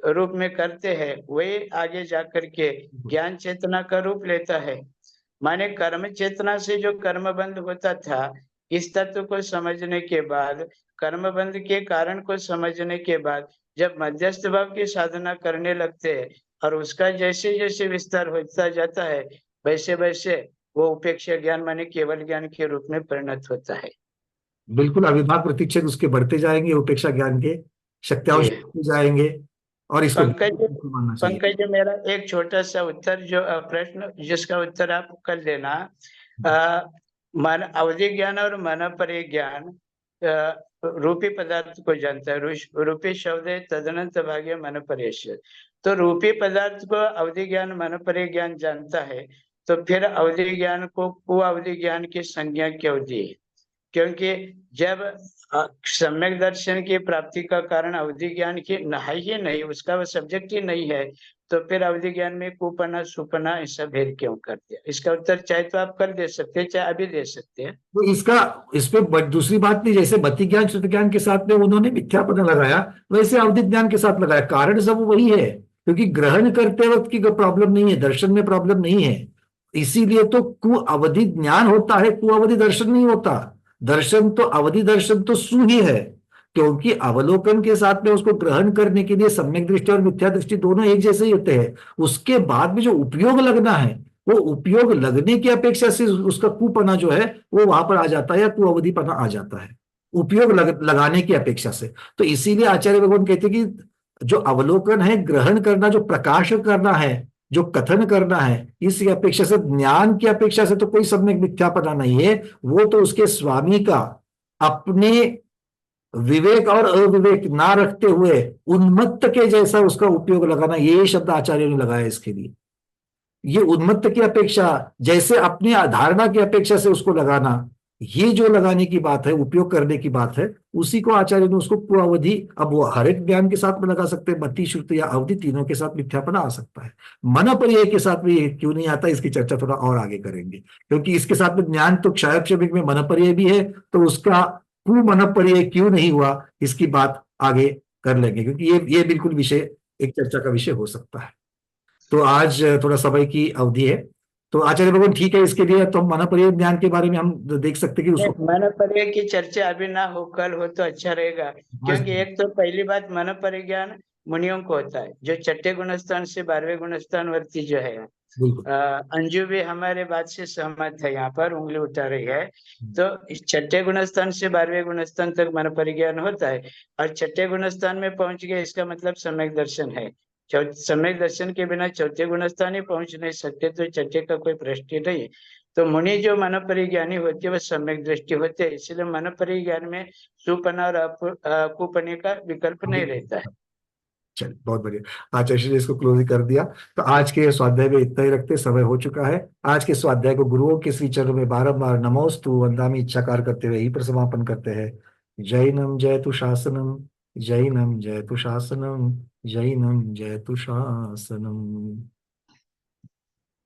रूप में करते हैं, वही आगे जाकर के ज्ञान चेतना का रूप लेता है। माने कर्म चेतना से जो कर्म बंध होता था, इस तत्व को समझने के बाद, कर्म बंध के कारण को समझने के बाद, जब मध्यस्थ भाव की साधना करने लगते हैं और उसका जैसे जैसे विस्तार होता जाता है, वैसे वैसे वो उपेक्षा ज्ञान माने केवल ज्ञान के रूप में परिणत होता है। बिल्कुल अविभाग प्रतिक्षेप उसके बढ़ते जाएंगे, उपेक्षा ज्ञान के शक्त्यांश जी बढ़ते जाएंगे। और इसको पंकज मानना चाहिए। पंकज जी, मेरा एक छोटा सा उत्तर जो प्रश्न जिसका उत्तर आप कर देना। अ, मन अवधि ज्ञान और मन परिज्ञान रूपी पदार्थ को जानता है। रूपी शब्द है तदनंत भाग्य मन परेश्य। तो रूपी पदार्थ को अवधि ज्ञान मन परिज्ञान जानता है, तो फिर अवधि ज्ञान को कुअवधि ज्ञान की संज्ञा क्यों दी? क्योंकि जब सम्यक दर्शन की प्राप्ति का कारण अवधि ज्ञान की ही नहीं, उसका वो सब्जेक्ट ही नहीं है, तो फिर अवधि ज्ञान में कुपना सुपना ऐसा भेद क्यों कर दिया? इसका उत्तर चाहे तो आप कर दे सकते हैं, चाहे अभी दे सकते हैं। तो इसका इस पे दूसरी बात नहीं, जैसे मति ज्ञान श्रुति ज्ञान के साथ में उन्होंने मिथ्यापना लगाया, वैसे अवधि ज्ञान के साथ लगाया। कारण सब वही है, क्योंकि ग्रहण करते वक्त की प्रॉब्लम नहीं है, दर्शन में प्रॉब्लम नहीं है। इसीलिए तो कु अवधि ज्ञान होता है, कु अवधि दर्शन नहीं होता। दर्शन तो अवधि दर्शन तो सु ही है, क्योंकि अवलोकन के साथ में उसको ग्रहण करने के लिए सम्यक दृष्टि और मिथ्या दृष्टि दोनों एक जैसे ही होते हैं। उसके बाद में जो उपयोग लगना है, वो उपयोग लगने की अपेक्षा से उसका कुपना जो है वो वहां पर आ जाता है, या कुअवधिपना आ जाता है उपयोग लगाने की अपेक्षा से। तो इसीलिए आचार्य भगवान कहते हैं कि जो अवलोकन है, ग्रहण करना, जो प्रकाश करना है, जो कथन करना है, इसकी अपेक्षा से, ज्ञान की अपेक्षा से तो कोई सम्यक मिथ्यापना नहीं है। वो तो उसके स्वामी का अपने विवेक और अविवेक ना रखते हुए उन्मत्त के जैसा उसका उपयोग लगाना, ये शब्द आचार्यों ने लगाया इसके लिए। ये उन्मत्त की अपेक्षा, जैसे अपनी धारणा की अपेक्षा से उसको लगाना, ये जो लगाने की बात है, उपयोग करने की बात है, उसी को आचार्य ने उसको कुअवधि, अब वो हर एक ज्ञान के साथ में लगा सकते हैं, मति श्रुति या अवधि तीनों के साथ मिथ्यापना आ सकता है। मन पर्याय के साथ में ये क्यों नहीं आता, इसकी चर्चा थोड़ा और आगे करेंगे, क्योंकि इसके साथ में ज्ञान तो क्षयक्षमिक में मन पर्याय भी है, तो उसका कु मन पर्याय क्यों नहीं हुआ, इसकी बात आगे कर लेंगे, क्योंकि ये बिल्कुल विषय, एक चर्चा का विषय हो सकता है। तो आज थोड़ा समय की अवधि है, तो आचार्य भगवान ठीक है, इसके लिए तो हम मनोपर्य ज्ञान के बारे में हम देख सकते हैं कि उसको मन पर्याय की चर्चा अभी ना हो, कल हो तो अच्छा रहेगा। क्योंकि एक तो पहली बात, मन परिज्ञान मुनियों को होता है, जो छठे गुणस्थान से 12वें गुणस्थान वर्ती जो है। बिल्कुल अंजू भी हमारे बात से सहमत है, यहाँ पर उंगली उठा रही है। तो इस छठे गुणस्थान से 12वें गुणस्थान तक मन परिज्ञान होता है, और छठे गुणस्थान में पहुंच गए, इसका मतलब सम्यक दर्शन है। सम्यक दर्शन के बिना चौथे गुणस्थान ही पहुंच नहीं सकते, तो छठे का कोई प्रश्न ही नहीं। तो मुनि जो मन परिज्ञानी होते हैं वह सम्यक दृष्टि होते हैं, इसलिए मन परिज्ञान में सुपना और कुपने का विकल्प नहीं रहता है। चलिए बहुत बढ़िया, आचार्य जी इसको क्लोज कर दिया। तो आज के स्वाध्याय में इतना ही रखते, समय हो चुका है। आज के स्वाध्याय को गुरुओं के श्री चरणों में बारंबार नमोस्तु वंदामि इच्छाकार करते हुए ही पर समापन करते हैं। जैनम जयतु शासनम। जैनम जयतु शासनम, जैनम जयतु शासनम।